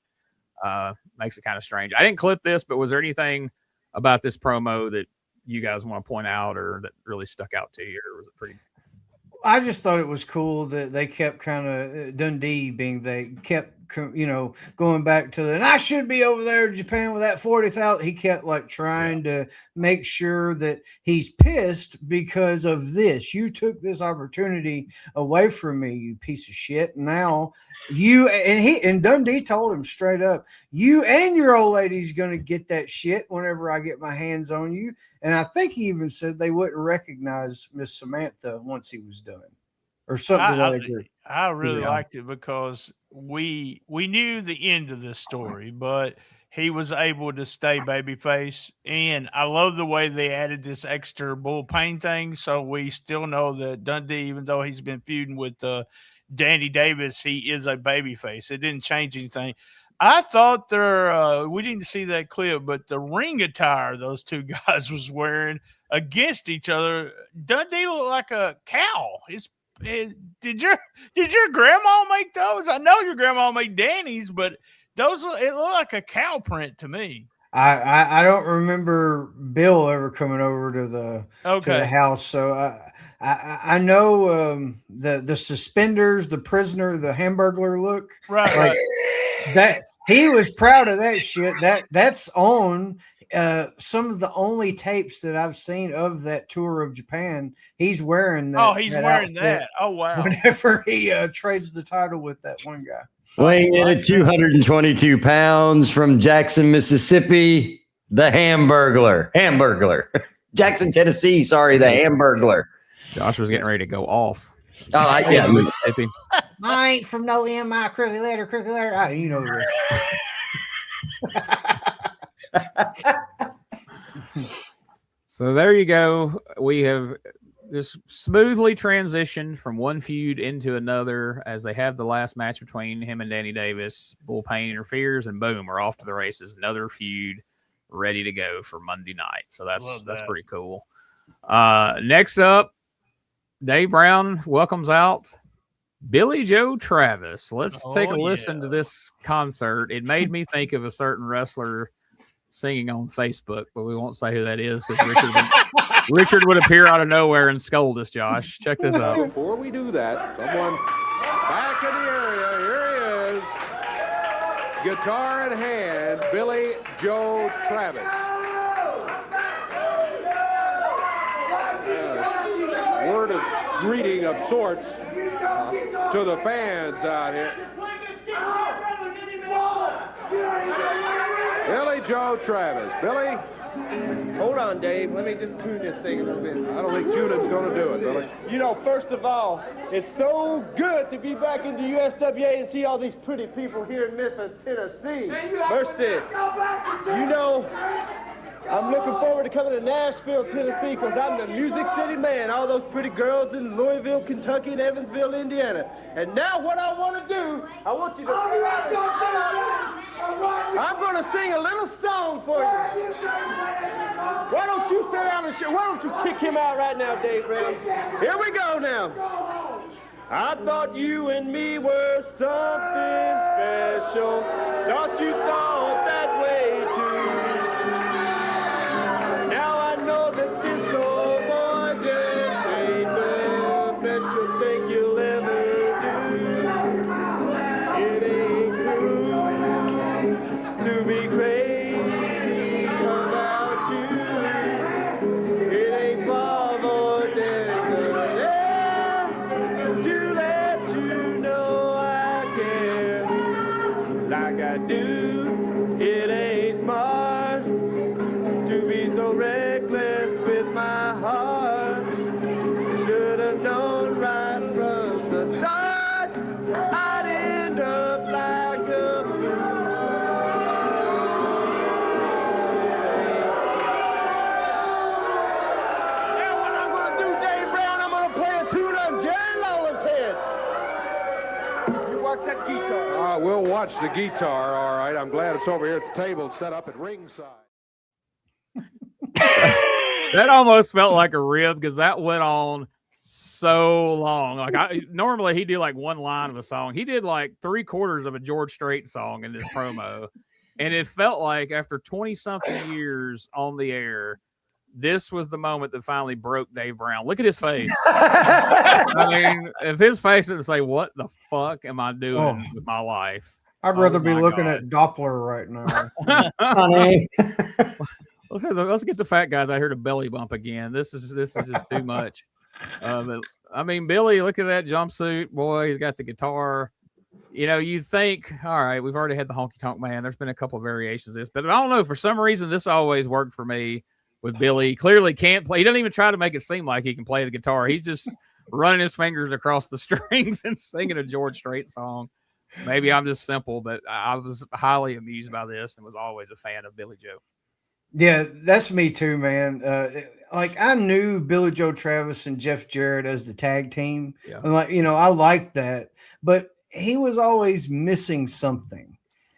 makes it kind of strange. I didn't clip this, but was there anything about this promo that you guys want to point out or that really stuck out to you, or was it pretty? I just thought it was cool that they kept kind of Dundee going back to and I should be over there in Japan with that 40,000. He kept like trying to make sure that he's pissed because of this. You took this opportunity away from me, you piece of shit. Now and Dundee told him straight up, you and your old lady's going to get that shit whenever I get my hands on you. And I think he even said they wouldn't recognize Miss Samantha once he was done, or something to that degree. I really liked it because we knew the end of this story, but he was able to stay babyface. And I love the way they added this extra Bull Payne thing. So we still know that Dundee, even though he's been feuding with Danny Davis, he is a babyface. It didn't change anything. I thought we didn't see that clip, but the ring attire those two guys was wearing against each other, Dundee looked like a cow. Did your grandma make those? I know your grandma made Danny's, but it looked like a cow print to me. I don't remember Bill ever coming over to the house, so I know the suspenders, the prisoner, the Hamburglar look, right. That he was proud of that shit. That's on some of the only tapes that I've seen of that tour of Japan. He's wearing that. Oh, he's wearing that. Oh, wow. Whenever he trades the title with that one guy. Weighing in at 222 pounds from Jackson, Mississippi, the Hamburglar. Jackson, Tennessee, sorry, the Hamburglar. Josh was getting ready to go off. Oh, yeah. Mississippi. I ain't from no M.I. crooked letter. You know the So there you go. We have just smoothly transitioned from one feud into another as they have the last match between him and Danny Davis. Bull Payne interferes, and boom, we're off to the races. Another feud ready to go for Monday night. So that's pretty cool. Next up, Dave Brown welcomes out Billy Joe Travis. Let's take a listen to this concert. It made me think of a certain wrestler singing on Facebook, but we won't say who that is because Richard would appear out of nowhere and scold us, Josh. Check this out. Before we do that, someone back in the area. Here he is. Guitar in hand, Billy Joe Travis. Word of greeting of sorts to the fans out here. Billy Joe Travis. Billy? Hold on, Dave. Let me just tune this thing a little bit. I don't think tuning's going to do it, Billy. You know, first of all, it's so good to be back in the USWA and see all these pretty people here in Memphis, Tennessee. Mercy. You know, I'm looking forward to coming to Nashville, Tennessee, because I'm the Music City man. All those pretty girls in Louisville, Kentucky, and Evansville, Indiana. And now what I want to do, I want you to... I'm going to sing a little song for you. Why don't you sit down and why don't you kick him out right now, Dave Brown? Here we go now. I thought you and me were something special. Thought you thought that way too. Now I know that this old boy just ain't the best you think you'll ever do. It ain't cool to be crazy about you. It ain't small boy to let you know I care like I do. It ain't smart to be so reckless with my heart. Should have known right from the start I'd end up like a fool. Now what I'm going to do, Dave Brown, I'm going to play a tune on Jerry Lawler's head. You watch that guitar. we'll watch the guitar, all right. I'm glad it's over here at the table instead of up at ringside. That almost felt like a rib because that went on so long. Like normally he'd do like one line of a song. He did like 3/4 of a George Strait song in this promo. And it felt like after 20-something years on the air, this was the moment that finally broke Dave Brown. Look at his face. I mean, if his face didn't say, what the fuck am I doing with my life? I'd rather be looking at Doppler right now. Honey. Let's get the fat guys out here to belly bump again. This is just too much. But, I mean, Billy, look at that jumpsuit. Boy, he's got the guitar. You know, you think, all right, we've already had the honky tonk man. There's been a couple of variations of this, but I don't know. For some reason, this always worked for me with Billy. He clearly can't play. He doesn't even try to make it seem like he can play the guitar. He's just running his fingers across the strings and singing a George Strait song. Maybe I'm just simple, but I was highly amused by this and was always a fan of Billy Joe. Yeah, that's me too, man. Like I knew Billy Joe Travis and Jeff Jarrett as the tag team. Yeah. And like, I liked that, but he was always missing something.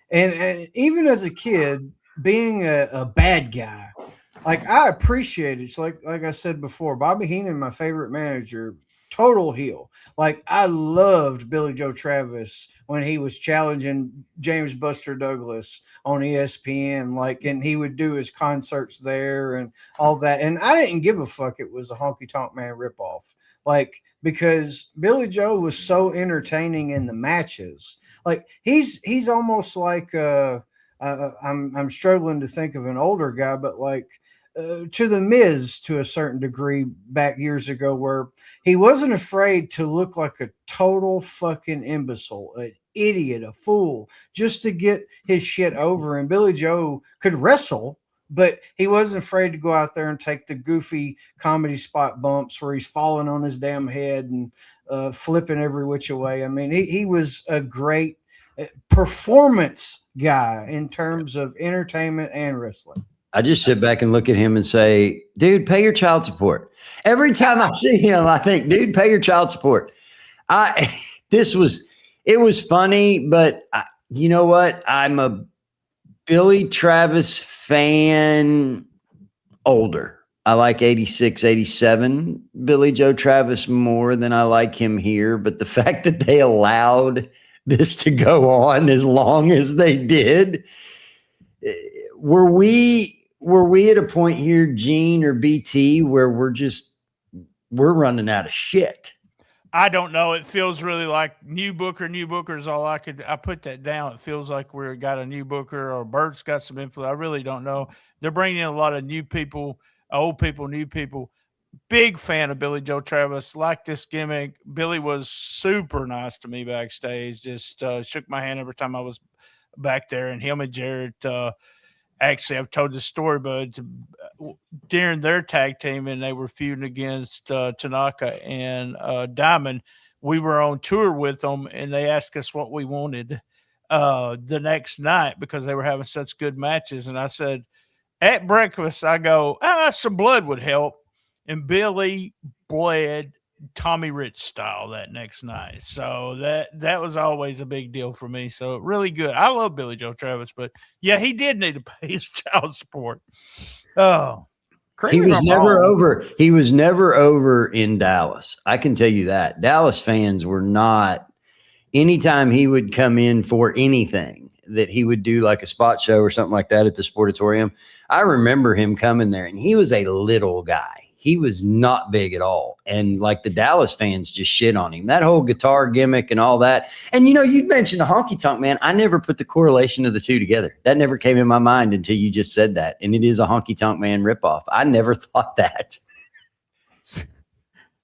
And even as a kid, being a bad guy, like I appreciate it. So like I said before, Bobby Heenan, my favorite manager, total heel. Like I loved Billy Joe Travis when he was challenging James Buster Douglas on ESPN, like, and he would do his concerts there and all that. And I didn't give a fuck. It was a Honky Tonk Man ripoff, like, because Billy Joe was so entertaining in the matches. Like he's almost like I'm struggling to think of an older guy, but like to the Miz to a certain degree back years ago, where he wasn't afraid to look like a total fucking imbecile, an idiot, a fool, just to get his shit over. And Billy Joe could wrestle, but he wasn't afraid to go out there and take the goofy comedy spot bumps where he's falling on his damn head and flipping every which way. I mean, he was a great performance guy in terms of entertainment and wrestling. I just sit back and look at him and say, dude, pay your child support. Every time I see him, I think, dude, pay your child support. It was funny, but you know what? I'm a Billy Travis fan older. I like 86, 87 Billy Joe Travis more than I like him here. But the fact that they allowed this to go on as long as they did, were we at a point here, Gene or BT, where we're running out of shit? I don't know. It feels really like new booker is all I put that down. It feels like we got a new booker or Bert's got some influence. I really don't know. They're bringing in a lot of new people, old people, new people. Big fan of Billy Joe Travis. Like this gimmick. Billy was super nice to me backstage. Just shook my hand every time I was back there. And him and Jarrett, actually, I've told this story, but during their tag team and they were feuding against Tanaka and Diamond, we were on tour with them and they asked us what we wanted the next night because they were having such good matches. And I said, at breakfast, I go, some blood would help. And Billy bled Tommy Rich style that next night. So that was always a big deal for me. So really good. I love Billy Joe Travis, but yeah, he did need to pay his child support. Oh, he was never over. He was never over in Dallas. I can tell you that. Dallas fans were not, anytime he would come in for anything that he would do like a spot show or something like that at the Sportatorium. I remember him coming there and he was a little guy. He was not big at all. And like the Dallas fans just shit on him. That whole guitar gimmick and all that. And, you'd mentioned the Honky Tonk Man. I never put the correlation of the two together. That never came in my mind until you just said that. And it is a Honky Tonk Man ripoff. I never thought that.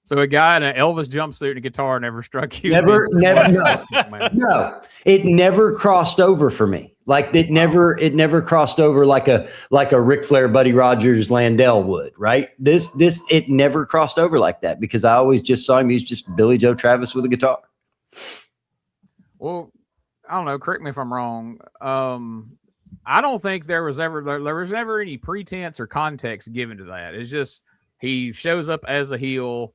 So a guy in an Elvis jumpsuit and a guitar never struck you? Never. No, it never crossed over for me. Like it never crossed over like a Ric Flair, Buddy Rogers, Landell would, right? It never crossed over like that because I always just saw him. He's just Billy Joe Travis with a guitar. Well, I don't know. Correct me if I'm wrong. I don't think there was never any pretense or context given to that. It's just he shows up as a heel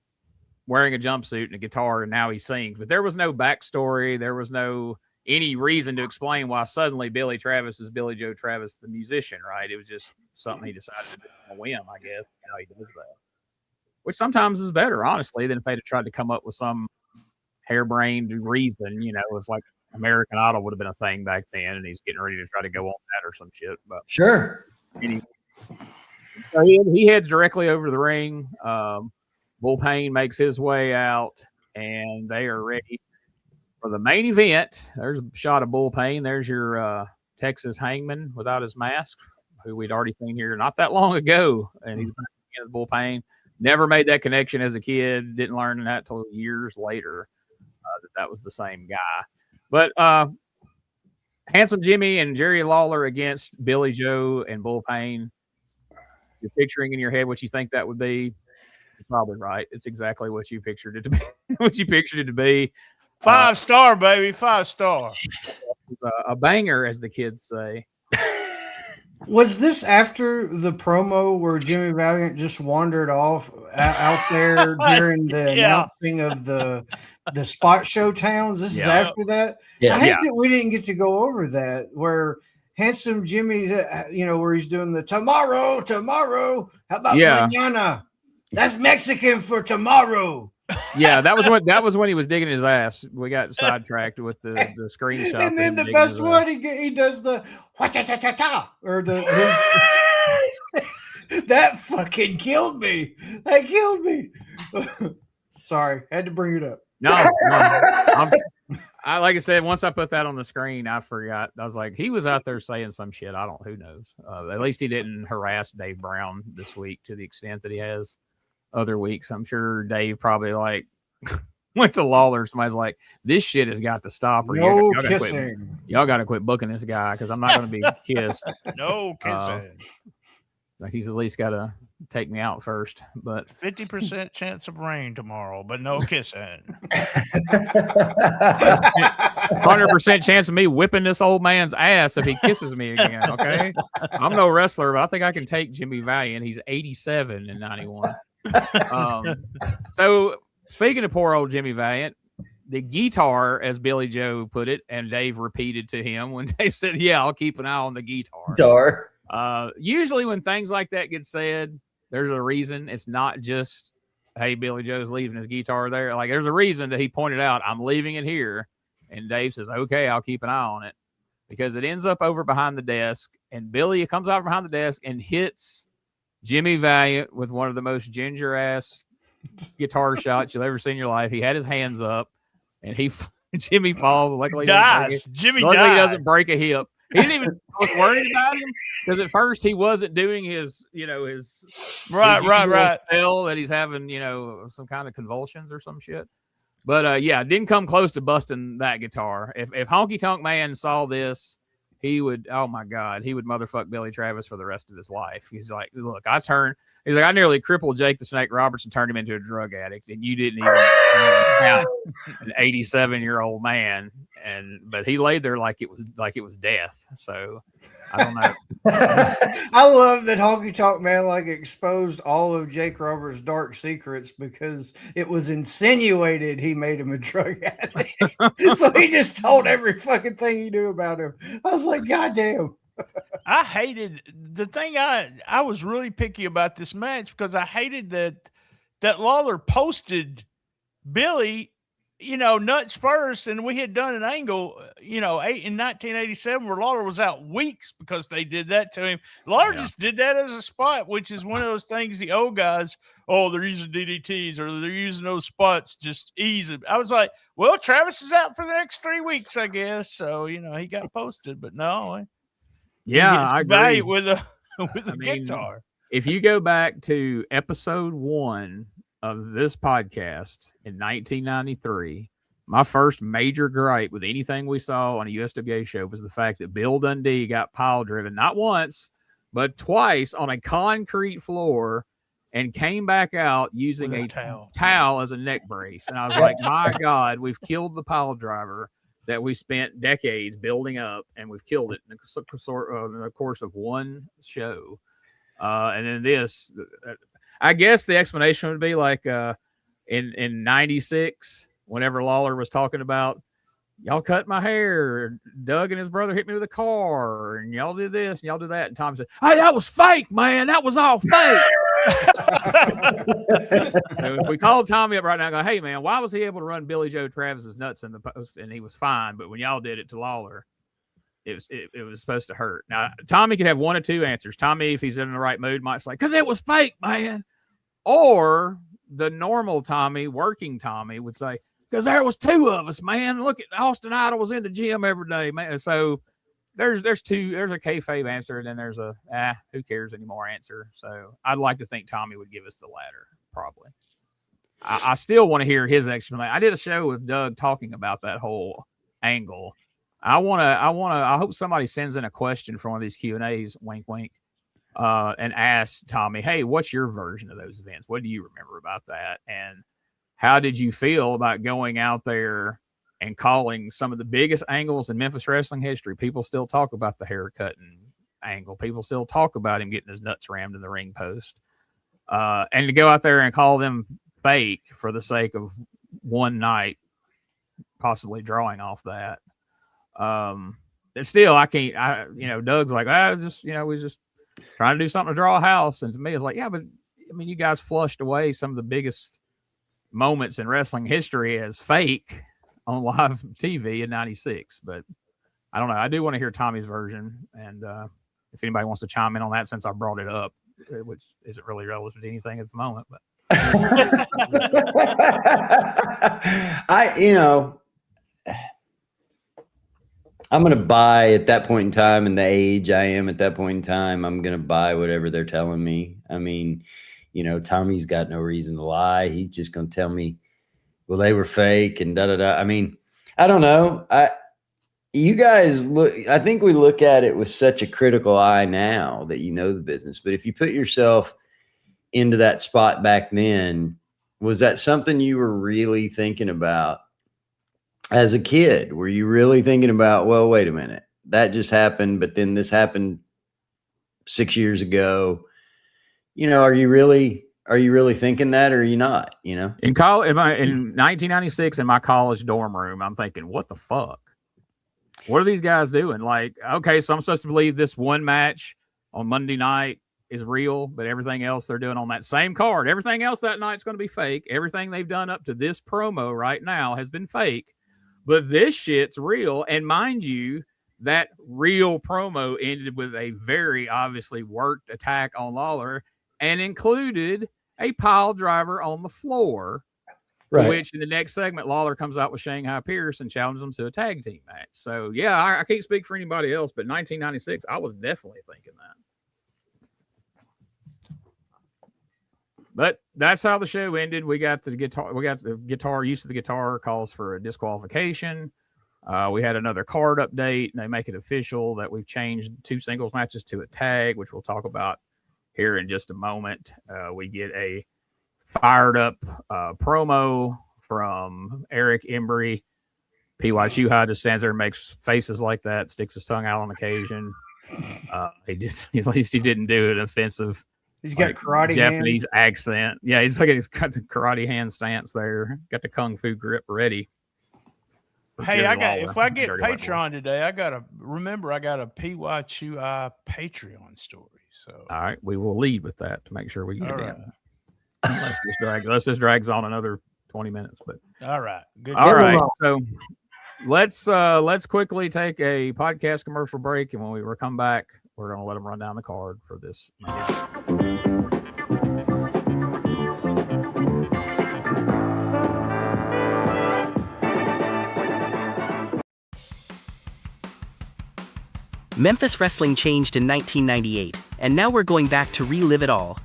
wearing a jumpsuit and a guitar, and now he sings. But there was no backstory. There was no any reason to explain why suddenly Billy Travis is Billy Joe Travis, the musician, right? It was just something he decided to do on a whim, I guess. How he does that, which sometimes is better, honestly, than if they'd have tried to come up with some harebrained reason. If like American Idol would have been a thing back then, and he's getting ready to try to go on that or some shit. But Sure. anyway, so he heads directly over the ring. Bull Payne makes his way out, and they are ready for the main event. There's a shot of Bull Payne. There's your Texas Hangman without his mask, who we'd already seen here not that long ago, and he's back against Bull Payne. Never made that connection as a kid. Didn't learn that till years later that was the same guy. But Handsome Jimmy and Jerry Lawler against Billy Joe and Bull Payne. You're picturing in your head what you think that would be. You're probably right. It's exactly what you pictured it to be. What you pictured it to be. 5-star, baby. 5-star. A banger, as the kids say. Was this after the promo where Jimmy Valiant just wandered off out there during the announcing of the spot show towns? This is after that? Yeah. I hate that we didn't get to go over that, where Handsome Jimmy, where he's doing the tomorrow. How about mañana? That's Mexican for tomorrow. Yeah, that was when he was digging his ass. We got sidetracked with the screenshot. And then the best one, he does the cha or that fucking killed me. That killed me. Sorry, had to bring it up. No, like I said, once I put that on the screen, I forgot. I was like, he was out there saying some shit. Who knows? At least he didn't harass Dave Brown this week to the extent that he has other weeks. I'm sure Dave probably went to Lawler. Somebody's like, this shit has got to stop. Or no kissing. Y'all got to quit booking this guy because I'm not going to be kissed. No kissing. Like he's at least got to take me out first. But 50% chance of rain tomorrow, but no kissing. 100% chance of me whipping this old man's ass if he kisses me again. Okay, I'm no wrestler, but I think I can take Jimmy Valiant. He's 87 and 91. So speaking of poor old Jimmy Valiant, the guitar, as Billy Joe put it, and Dave repeated to him when Dave said, "Yeah, I'll keep an eye on the guitar." Usually when things like that get said, there's a reason. It's not just, hey, Billy Joe's leaving his guitar there. Like there's a reason that he pointed out, I'm leaving it here. And Dave says, okay, I'll keep an eye on it, because it ends up over behind the desk, and Billy comes out behind the desk and hits Jimmy Valiant with one of the most ginger ass guitar shots you'll ever see in your life. He had his hands up, and Jimmy falls. Luckily, Jimmy he doesn't break a hip. He didn't even was worried about him, because at first he wasn't doing his right spell that he's having, some kind of convulsions or some shit. But didn't come close to busting that guitar. If Honky Tonk Man saw this, he would, oh my God, he would motherfuck Billy Travis for the rest of his life. He's like, look, I nearly crippled Jake the Snake Roberts and turned him into a drug addict, and you didn't even have an 87-year-old man. But he laid there like it was death. So I don't know. I love that Honky Tonk Man exposed all of Jake Roberts' dark secrets, because it was insinuated he made him a drug addict. So he just told every fucking thing he knew about him. I was like, God damn. I hated the thing. I was really picky about this match because I hated that Lawler posted Billy, nuts first, and we had done an angle, in 1987 where Lawler was out weeks because they did that to him. Lawler just did that as a spot, which is one of those things the old guys, they're using DDTs or they're using those spots just easy. I was like, well, Travis is out for the next 3 weeks, I guess. So, he got posted, but no. Yeah, I agree. With a guitar. If you go back to episode 1 of this podcast in 1993, my first major gripe with anything we saw on a USWA show was the fact that Bill Dundee got pile driven not once, but twice on a concrete floor and came back out using a towel as a neck brace. And I was like, my God, we've killed the pile driver that we spent decades building up, and we've killed it in the course of one show. And then this, I guess the explanation would be like in 96, whenever Lawler was talking about y'all cut my hair. Doug and his brother hit me with a car, and y'all did this and y'all did that. And Tom said, "Hey, that was fake, man. That was all fake." So if we called Tommy up right now and go, "Hey, man, why was he able to run Billy Joe Travis's nuts in the post and he was fine, but when y'all did it to Lawler, it was supposed to hurt." Now, Tommy could have one of two answers. Tommy, if he's in the right mood, might say, "Because it was fake, man." Or the normal Tommy, working Tommy, would say, "Because there was two of us, man. Look at Austin Idol was in the gym every day, man." So there's a kayfabe answer, and then there's a who cares anymore answer. So I'd like to think Tommy would give us the latter, probably. I still want to hear his explanation. I did a show with Doug talking about that whole angle. I hope somebody sends in a question for one of these Q&As, wink, wink, and asks Tommy, "Hey, what's your version of those events? What do you remember about that? And how did you feel about going out there and calling some of the biggest angles in Memphis wrestling history?" People still talk about the haircutting angle. People still talk about him getting his nuts rammed in the ring post. And to go out there and call them fake for the sake of one night, possibly drawing off that. And still, I can't, Doug's like, we just trying to do something to draw a house. And to me, it's like, yeah, but I mean, you guys flushed away some of the biggest moments in wrestling history as fake on live TV in '96. But I don't know. I do want to hear Tommy's version. And if anybody wants to chime in on that, since I brought it up, which isn't really relevant to anything at the moment, but I'm going to buy at that point in time, and the age I am at that point in time, I'm going to buy whatever they're telling me. I mean, Tommy's got no reason to lie. He's just going to tell me, well, they were fake and da-da-da. I mean, I don't know. You guys I think we look at it with such a critical eye now that you know the business. But if you put yourself into that spot back then, was that something you were really thinking about as a kid? Were you really thinking about, well, wait a minute, that just happened, but then this happened 6 years ago? Are you really thinking that, or are you not? In college, in 1996, in my college dorm room, I'm thinking, what the fuck? What are these guys doing? Like, okay, so I'm supposed to believe this one match on Monday night is real, but everything else they're doing on that same card, everything else that night's going to be fake. Everything they've done up to this promo right now has been fake, but this shit's real. And mind you, that real promo ended with a very obviously worked attack on Lawler and included a pile driver on the floor. Right. Which in the next segment, Lawler comes out with Shanghai Pierce and challenges him to a tag team match. So, yeah, I can't speak for anybody else, but 1996, I was definitely thinking that. But that's how the show ended. We got the guitar, use of the guitar calls for a disqualification. We had another card update, and they make it official that we've changed 2 singles matches to a tag, which we'll talk about here in just a moment. We get a fired up promo from Eric Embry. PYTs just stands there and makes faces like that, sticks his tongue out on occasion. At least he didn't do an offensive. He's got karate Japanese hands. accent. Yeah, he's got the karate hand stance there. Got the kung fu grip ready. Hey, if I get Patreon today, I got a PYTs Patreon story. So all right, we will lead with that to make sure we get it in. Unless this drags on another 20 minutes, but all right, good. All right, so let's quickly take a podcast commercial break, and when we come back, we're going to let them run down the card for this match. Memphis wrestling changed in 1998, and now we're going back to relive it all.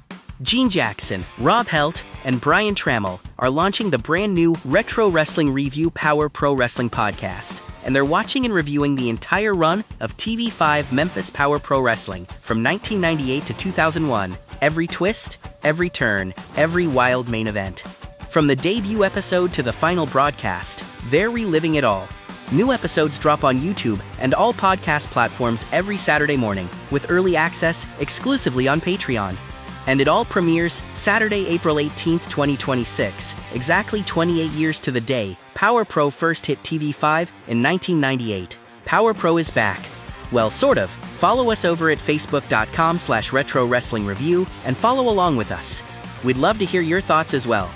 Gene Jackson, Robb Helt, and Brian Tramel are launching the brand new Retro Wrestling Review Power Pro Wrestling podcast, and they're watching and reviewing the entire run of TV5 Memphis Power Pro Wrestling from 1998 to 2001, every twist, every turn, every wild main event. From the debut episode to the final broadcast, they're reliving it all. New episodes drop on YouTube and all podcast platforms every Saturday morning, with early access exclusively on Patreon. And it all premieres Saturday, April 18th, 2026, exactly 28 years to the day Power Pro first hit TV5 in 1998. Power Pro is back. Well, sort of. Follow us over at facebook.com/retro wrestling review and follow along with us. We'd love to hear your thoughts as well.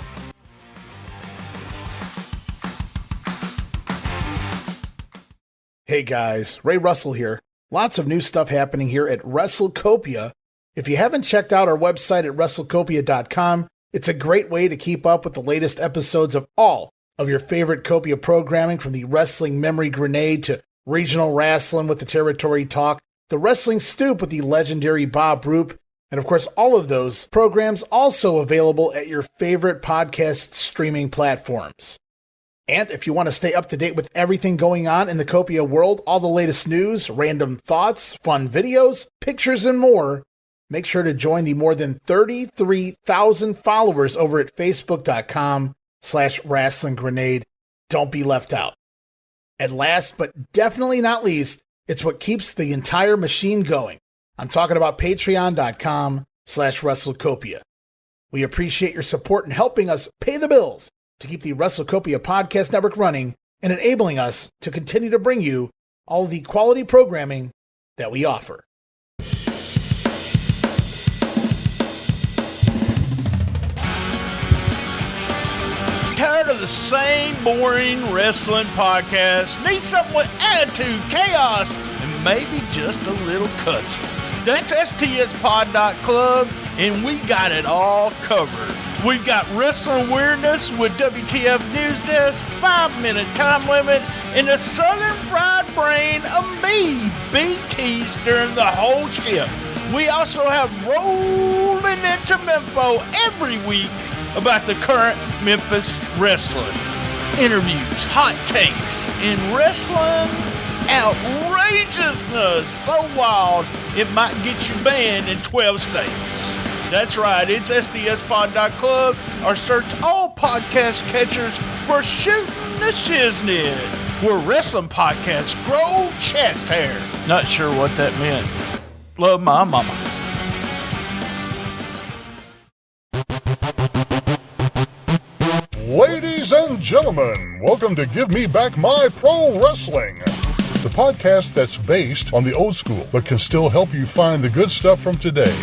Hey guys, Ray Russell here. Lots of new stuff happening here at WrestleCopia. If you haven't checked out our website at WrestleCopia.com, it's a great way to keep up with the latest episodes of all of your favorite Copia programming, from the Wrestling Memory Grenade to Regional Wrestling with the Territory Talk, the Wrestling Stoop with the legendary Bob Roop, and of course all of those programs also available at your favorite podcast streaming platforms. And if you want to stay up to date with everything going on in the Copia world, all the latest news, random thoughts, fun videos, pictures, and more, make sure to join the more than 33,000 followers over at facebook.com/wrestling grenade. Don't be left out. And last but definitely not least, it's what keeps the entire machine going. I'm talking about patreon.com/WrestleCopia. We appreciate your support in helping us pay the bills to keep the WrestleCopia podcast network running and enabling us to continue to bring you all the quality programming that we offer. Tired of the same boring wrestling podcast? Need something with attitude, chaos, and maybe just a little cussing? That's STSpod.club, and we got it all covered. We've got wrestling weirdness with WTF News Desk, 5-minute time limit, and the Southern Fried Brain of me, BT, steering the whole ship. We also have rolling into Memphis every week about the current Memphis wrestling. Interviews, hot takes, and wrestling outrageousness so wild it might get you banned in 12 states. That's right, it's SDSpod.club, or search all podcast catchers for Shooting the Shiznit, where wrestling podcasts grow chest hair. Not sure what that meant. Love my mama. Ladies and gentlemen, welcome to Give Me Back My Pro Wrestling, the podcast that's based on the old school but can still help you find the good stuff from today.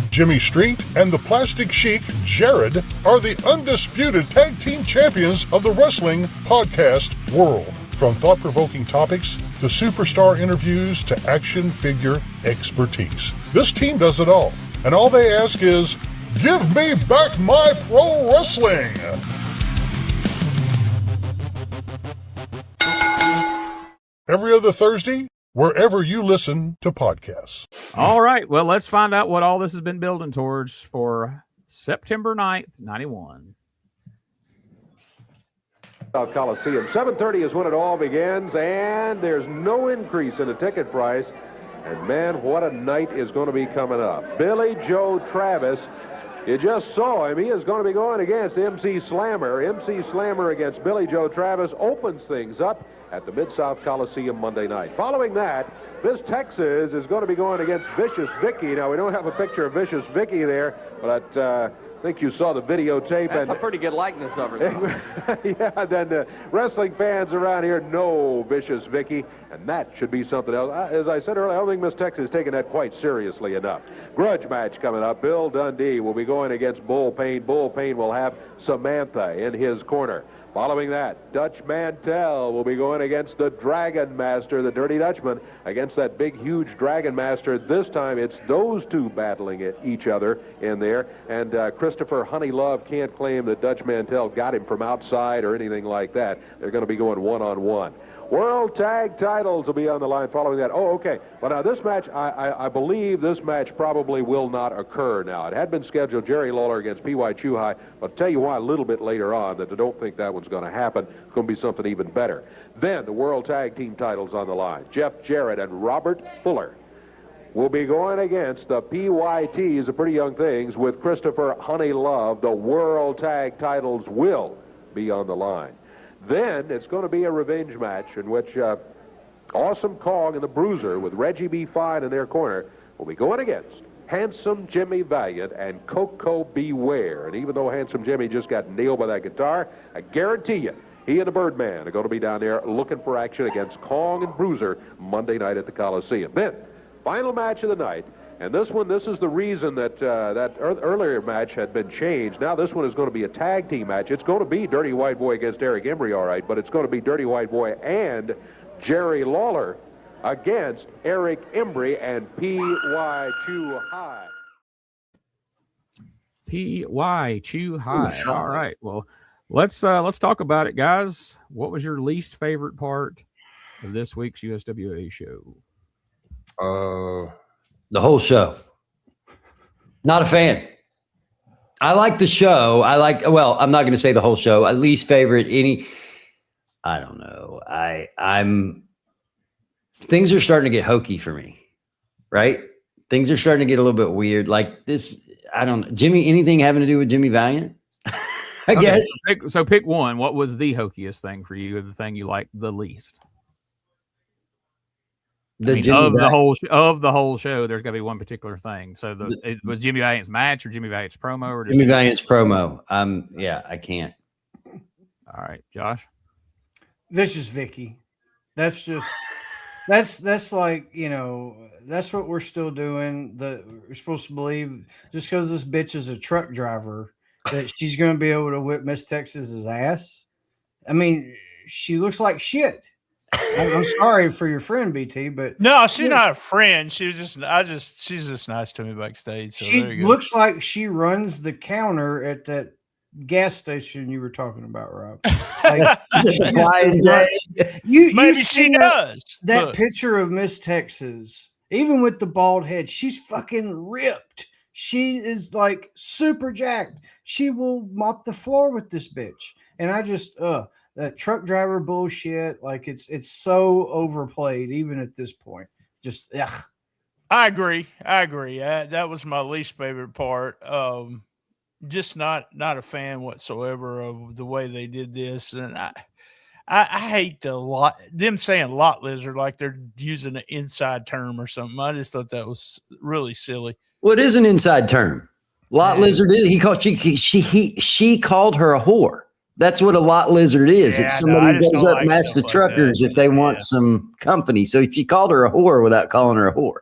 Jimmy Street and the Plastic Chic, Jared, are the undisputed tag team champions of the wrestling podcast world. From thought-provoking topics to superstar interviews to action figure expertise, this team does it all. And all they ask is, give me back my pro wrestling! Every other Thursday, wherever you listen to podcasts. All right. Well, let's find out what all this has been building towards for September 9th, 91. South Coliseum. 7:30 is when it all begins, and there's no increase in the ticket price. And, man, what a night is going to be coming up. Billy Joe Travis, you just saw him. He is going to be going against MC Slammer. MC Slammer against Billy Joe Travis opens things up at the Mid-South Coliseum Monday night. Following that, Biz Texas is going to be going against Vicious Vicky. Now, we don't have a picture of Vicious Vicky there, but I think you saw the videotape. That's a pretty good likeness of her. Yeah, then wrestling fans around here know Vicious Vicky, and that should be something else. As I said earlier, I don't think Miss Texas is taking that quite seriously enough. Grudge match coming up. Bill Dundee will be going against Bull Payne. Bull Payne will have Samantha in his corner. Following that, Dutch Mantel will be going against the Dragon Master, the Dirty Dutchman, against that big, huge Dragon Master. This time, it's those two battling each other in there. And Christopher Honeylove can't claim that Dutch Mantel got him from outside or anything like that. They're going to be going one-on-one. World Tag Titles will be on the line following that. Oh, okay. Well, now this match, I believe this match probably will not occur now. It had been scheduled, Jerry Lawler against P.Y. Chuhai. I'll tell you why a little bit later on, that I don't think that one's going to happen. It's going to be something even better. Then the World Tag Team titles on the line. Jeff Jarrett and Robert Fuller will be going against the PYTs, the Pretty Young Things, with Christopher Honeylove. The World Tag Titles will be on the line. Then it's going to be a revenge match in which Awesome Kong and the Bruiser with Reggie B. Fine in their corner will be going against Handsome Jimmy Valiant and Koko Beware. And even though Handsome Jimmy just got nailed by that guitar, I guarantee you, he and the Birdman are going to be down there looking for action against Kong and Bruiser Monday night at the Coliseum. Then, final match of the night. And this is the reason that that earlier match had been changed. Now this one is going to be a tag team match. It's going to be Dirty White Boy against Eric Embry, all right, but it's going to be Dirty White Boy and Jerry Lawler against Eric Embry and P.Y. Chew High. P.Y. Chew High. All right. Well, let's talk about it, guys. What was your least favorite part of this week's USWA show? The whole show. Not a fan. I like the show. I'm not going to say the whole show. At least favorite, I don't know. Things are starting to get hokey for me, right? Things are starting to get a little bit weird. Like this, I don't know. Jimmy, anything having to do with Jimmy Valiant? I guess. So pick one. What was the hokiest thing for you, or the thing you liked the least? Of the whole show, there's got to be one particular thing. So it was Jimmy Valiant's match or Jimmy Valiant's promo, or Jimmy Valiant's promo. Yeah, I can't. All right, Josh. Vicious Vicky. That's like, that's what we're still doing. We're supposed to believe just because this bitch is a truck driver that she's going to be able to whip Miss Texas's ass. I mean, she looks like shit. I'm sorry for your friend, BT, but no, she's not a friend. She's just nice to me backstage. So she looks like she runs the counter at that gas station you were talking about, Rob. Like, maybe she does. That picture of Miss Texas, even with the bald head, she's fucking ripped. She is like super jacked. She will mop the floor with this bitch. And I just, that truck driver bullshit, like it's so overplayed, even at this point. Just, ugh. I agree. That was my least favorite part. Just not a fan whatsoever of the way they did this, and I hate them saying lot lizard like they're using an inside term or something. I just thought that was really silly. Well, it is an inside term. Lot lizard is. She called her a whore. That's what a lot lizard is. It's somebody who goes up and asks the truckers if they want some company. So she called her a whore without calling her a whore.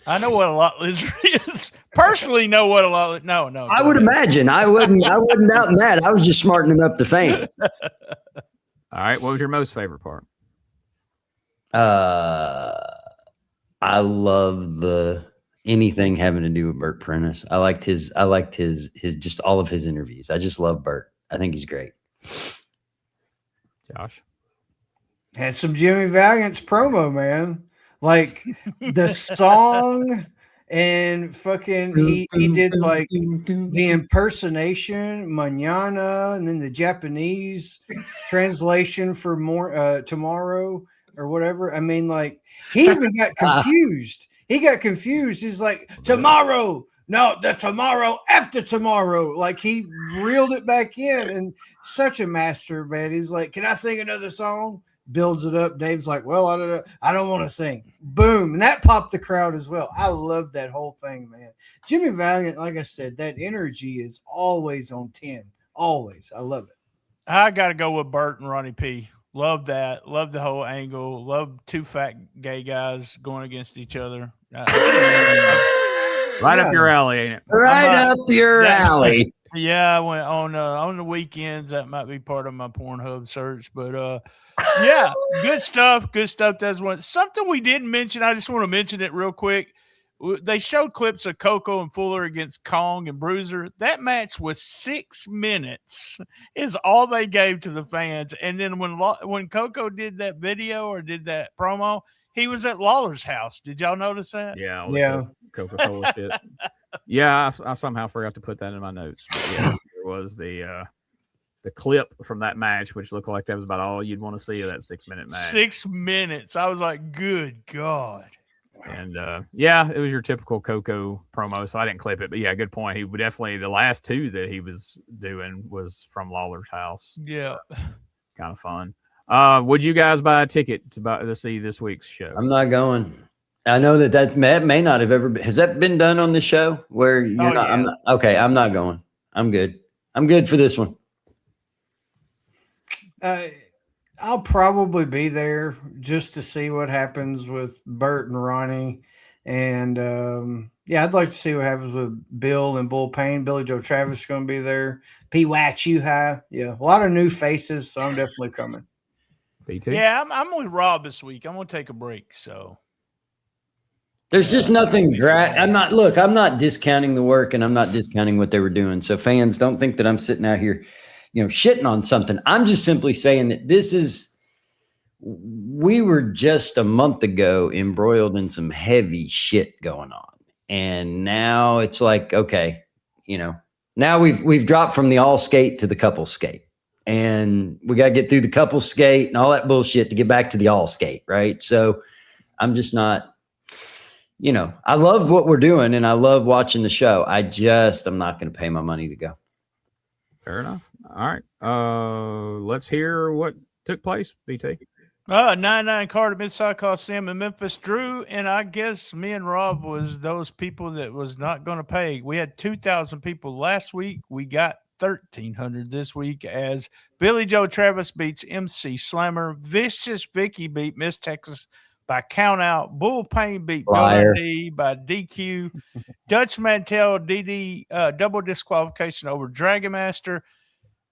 I know what a lot lizard is. Personally, know what a lot. No. I would imagine. I wasn't doubting that. I was just smartening up the fans. All right. What was your most favorite part? I love anything having to do with Burt Prentice. I liked his just all of his interviews. I just love Burt. I think he's great. Josh. Had some Jimmy Valiant's promo, man. Like the song and fucking he did like the impersonation, manana, and then the Japanese translation for more tomorrow or whatever. I mean, like he even got confused. He got confused. He's like, tomorrow. No, the tomorrow after tomorrow. Like he reeled it back in, and such a master, man. He's like, can I sing another song? Builds it up. Dave's like, well, I don't want to sing. Boom. And that popped the crowd as well. I love that whole thing, man. Jimmy Valiant, like I said, that energy is always on 10. Always. I love it. I got to go with Burt and Ronnie P. Love that. Love the whole angle. Love two fat gay guys going against each other. Right up your alley, ain't it? Right up your alley. Yeah, I went on the weekends. That might be part of my Pornhub search, but yeah, good stuff. Good stuff. That's one something we didn't mention. I just want to mention it real quick. They showed clips of Koko and Fuller against Kong and Bruiser. That match was 6 minutes. Is all they gave to the fans. And then when Koko did that video or did that promo, he was at Lawler's house. Did y'all notice that? Yeah. Coca-Cola shit. Yeah, I somehow forgot to put that in my notes. Yeah, there was the clip from that match, which looked like that was about all you'd want to see of that 6 minute match. 6 minutes. I was like, good God. And yeah, it was your typical Koko promo, so I didn't clip it. But yeah, good point. He would definitely, the last two that he was doing was from Lawler's house. Yeah. So, kind of fun. Would you guys buy a ticket to see this week's show? I'm not going. I know that may not have ever been. Has that been done on the show where you're not? Yeah. I'm not. Okay, I'm not going. I'm good. I'm good for this one. I'll probably be there just to see what happens with Bert and Ronnie. And yeah, I'd like to see what happens with Bill and Bull Payne. Billy Joe Travis is going to be there. PYTs. Yeah, a lot of new faces, so I'm definitely coming. BT? Yeah, I'm with Rob this week. I'm going to take a break. So There's just nothing. I'm not discounting the work, and I'm not discounting what they were doing. So fans, don't think that I'm sitting out here, shitting on something. I'm just simply saying that we were just a month ago embroiled in some heavy shit going on. And now it's like, okay, now we've dropped from the all skate to the couple skate. And we got to get through the couple skate and all that bullshit to get back to the all skate, right? So I'm just not, I love what we're doing and I love watching the show. I'm not going to pay my money to go. Fair enough. All right. Let's hear what took place, BT. 99 Carter Mid-South Coliseum in Memphis. Drew, and I guess me and Rob was those people that was not going to pay. We had 2,000 people last week. We got 1,300 this week as Billy Joe Travis beats MC Slammer. Vicious Vicky beat Miss Texas by count out. Bull Payne beat Bill D by DQ. Dutch Mantel DD double disqualification over Dragon Master.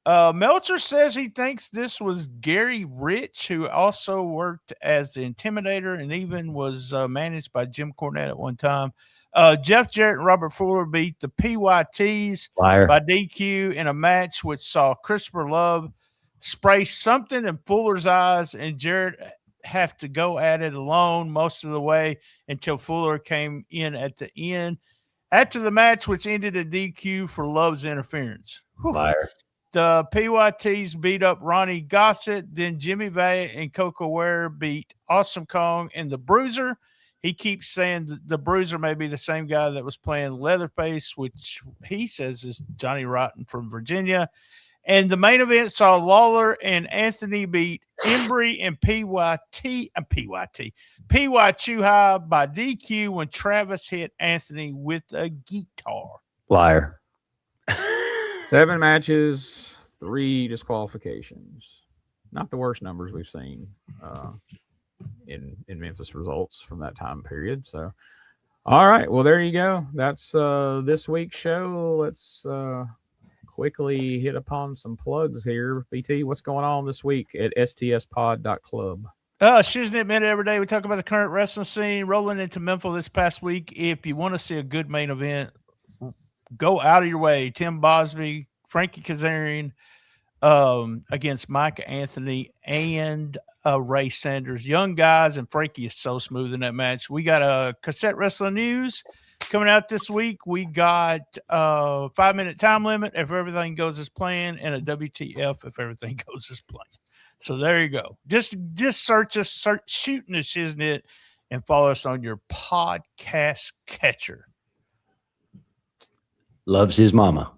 Meltzer says he thinks this was Gary Rich, who also worked as the Intimidator and even was managed by Jim Cornette at one time. Jeff Jarrett and Robert Fuller beat the PYTs by DQ in a match which saw Christopher Love spray something in Fuller's eyes, and Jarrett have to go at it alone most of the way until Fuller came in at the end. After the match, which ended a DQ for Love's interference. Liar. The PYTs beat up Ronnie Gossett. Then Jimmy Valiant and Koko Ware beat Awesome Kong and the Bruiser. He keeps saying that the Bruiser may be the same guy that was playing Leatherface, which he says is Johnny Rotten from Virginia. And the main event saw Lawler and Anthony beat Embry and PY Chuhai by DQ when Travis hit Anthony with a guitar. Liar. 7 matches, 3 disqualifications. Not the worst numbers we've seen in Memphis results from that time period. So, all right. Well, there you go. That's this week's show. Let's quickly hit upon some plugs here. BT, what's going on this week at stspod.club? Shiznit Minute every day. We talk about the current wrestling scene rolling into Memphis this past week. If you want to see a good main event, go out of your way. Tim Bosby, Frankie Kazarian against Micah Anthony and Ray Sanders. Young guys, and Frankie is so smooth in that match. We got a Cassette Wrestling News coming out this week. We got a 5-minute time limit if everything goes as planned, and a WTF if everything goes as planned. So there you go. Just search Shooting the Shiznit and follow us on your podcast catcher. Loves his mama.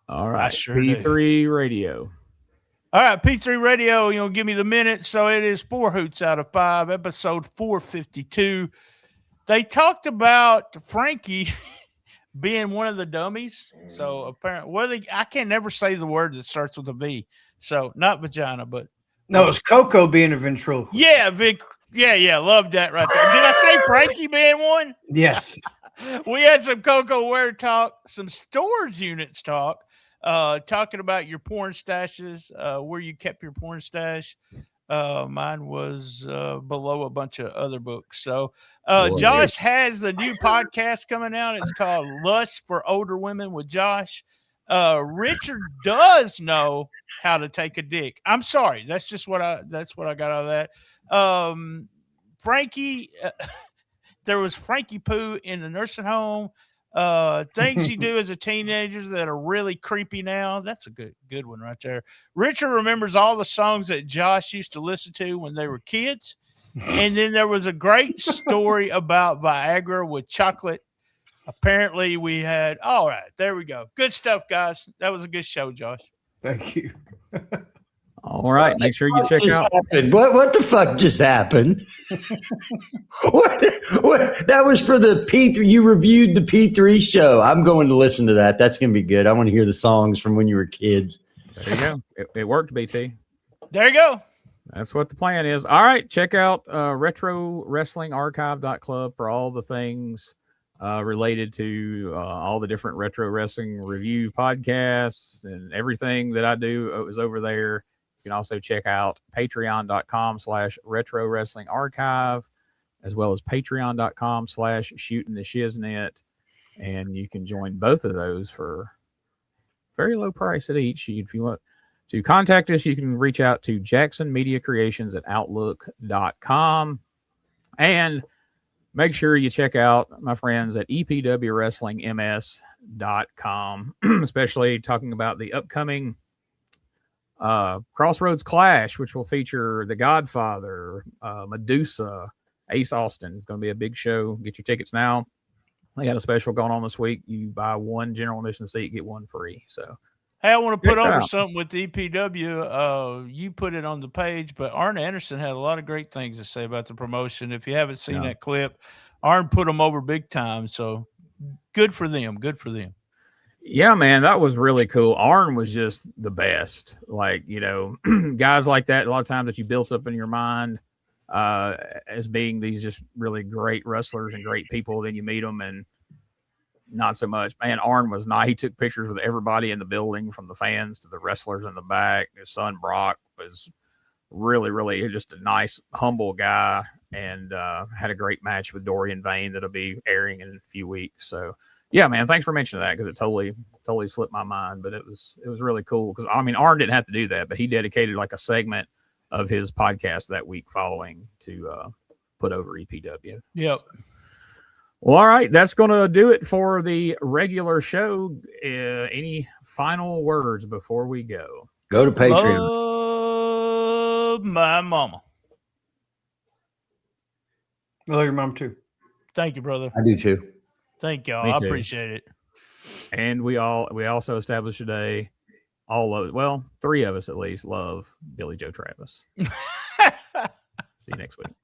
All right. Sure P3 do. Radio. All right, P3 Radio, give me the minute. So it is 4 hoots out of 5, episode 452. They talked about Frankie being one of the dummies. So apparently, I can never say the word that starts with a V. So not vagina, but. No, it's Koko being a ventriloquist. Yeah, Vic. Yeah. Love that right there. Did I say Frankie being one? Yes. We had some Koko Ware talk, some storage units talk, talking about your porn stashes, where you kept your porn stash. Mine was below a bunch of other books. So Josh has a new podcast coming out. It's called Lust for Older Women with Josh. Richard does know how to take a dick. I'm sorry. That's what I got out of that. Frankie, there was Frankie Poo in the nursing home. Things you do as a teenager that are really creepy now. That's a good one right there. Richard remembers all the songs that Josh used to listen to when they were kids. And then there was a great story about Viagra with chocolate. Apparently we had, all right, there we go. Good stuff, guys. That was a good show, Josh. Thank you. All right. Make sure you check out. What the fuck just happened? what? That was for the P3. You reviewed the P3 show. I'm going to listen to that. That's going to be good. I want to hear the songs from when you were kids. There you go. It worked, BT. There you go. That's what the plan is. All right. Check out retrowrestlingarchive.club for all the things related to all the different retro wrestling review podcasts and everything that I do is over there. You can also check out patreon.com/retro wrestling archive, as well as patreon.com/shooting the shiznit. And you can join both of those for very low price at each. If you want to contact us, you can reach out to jacksonmediacreations@outlook.com. And make sure you check out my friends at epwwrestlingms.com, especially talking about the upcoming Crossroads Clash, which will feature The Godfather, Medusa, Ace Austin. It's going to be a big show. Get your tickets now. They got a special going on this week. You buy one general admission seat, get one free. So, hey, I want to put over something with the EPW. You put it on the page, but Arn Anderson had a lot of great things to say about the promotion. If you haven't seen that clip, Arn put them over big time. So good for them. Good for them. Yeah, man, that was really cool. Arn was just the best. Like, guys like that, a lot of times that you built up in your mind as being these just really great wrestlers and great people. Then you meet them and not so much. Man, Arn was nice. He took pictures with everybody in the building, from the fans to the wrestlers in the back. His son, Brock, was really, really just a nice, humble guy, and had a great match with Dorian Vane that'll be airing in a few weeks. So, yeah, man, thanks for mentioning that, because it totally slipped my mind. But it was really cool, because Arn didn't have to do that, but he dedicated like a segment of his podcast that week following to put over EPW. Yep. So, well, all right, that's going to do it for the regular show. Any final words before we go? Go to Patreon. Love my mama. I love your mom too. Thank you, brother. I do too. Thank y'all. Me I too. appreciate it. And we also established today, three of us at least love Billy Joe Travis. See you next week.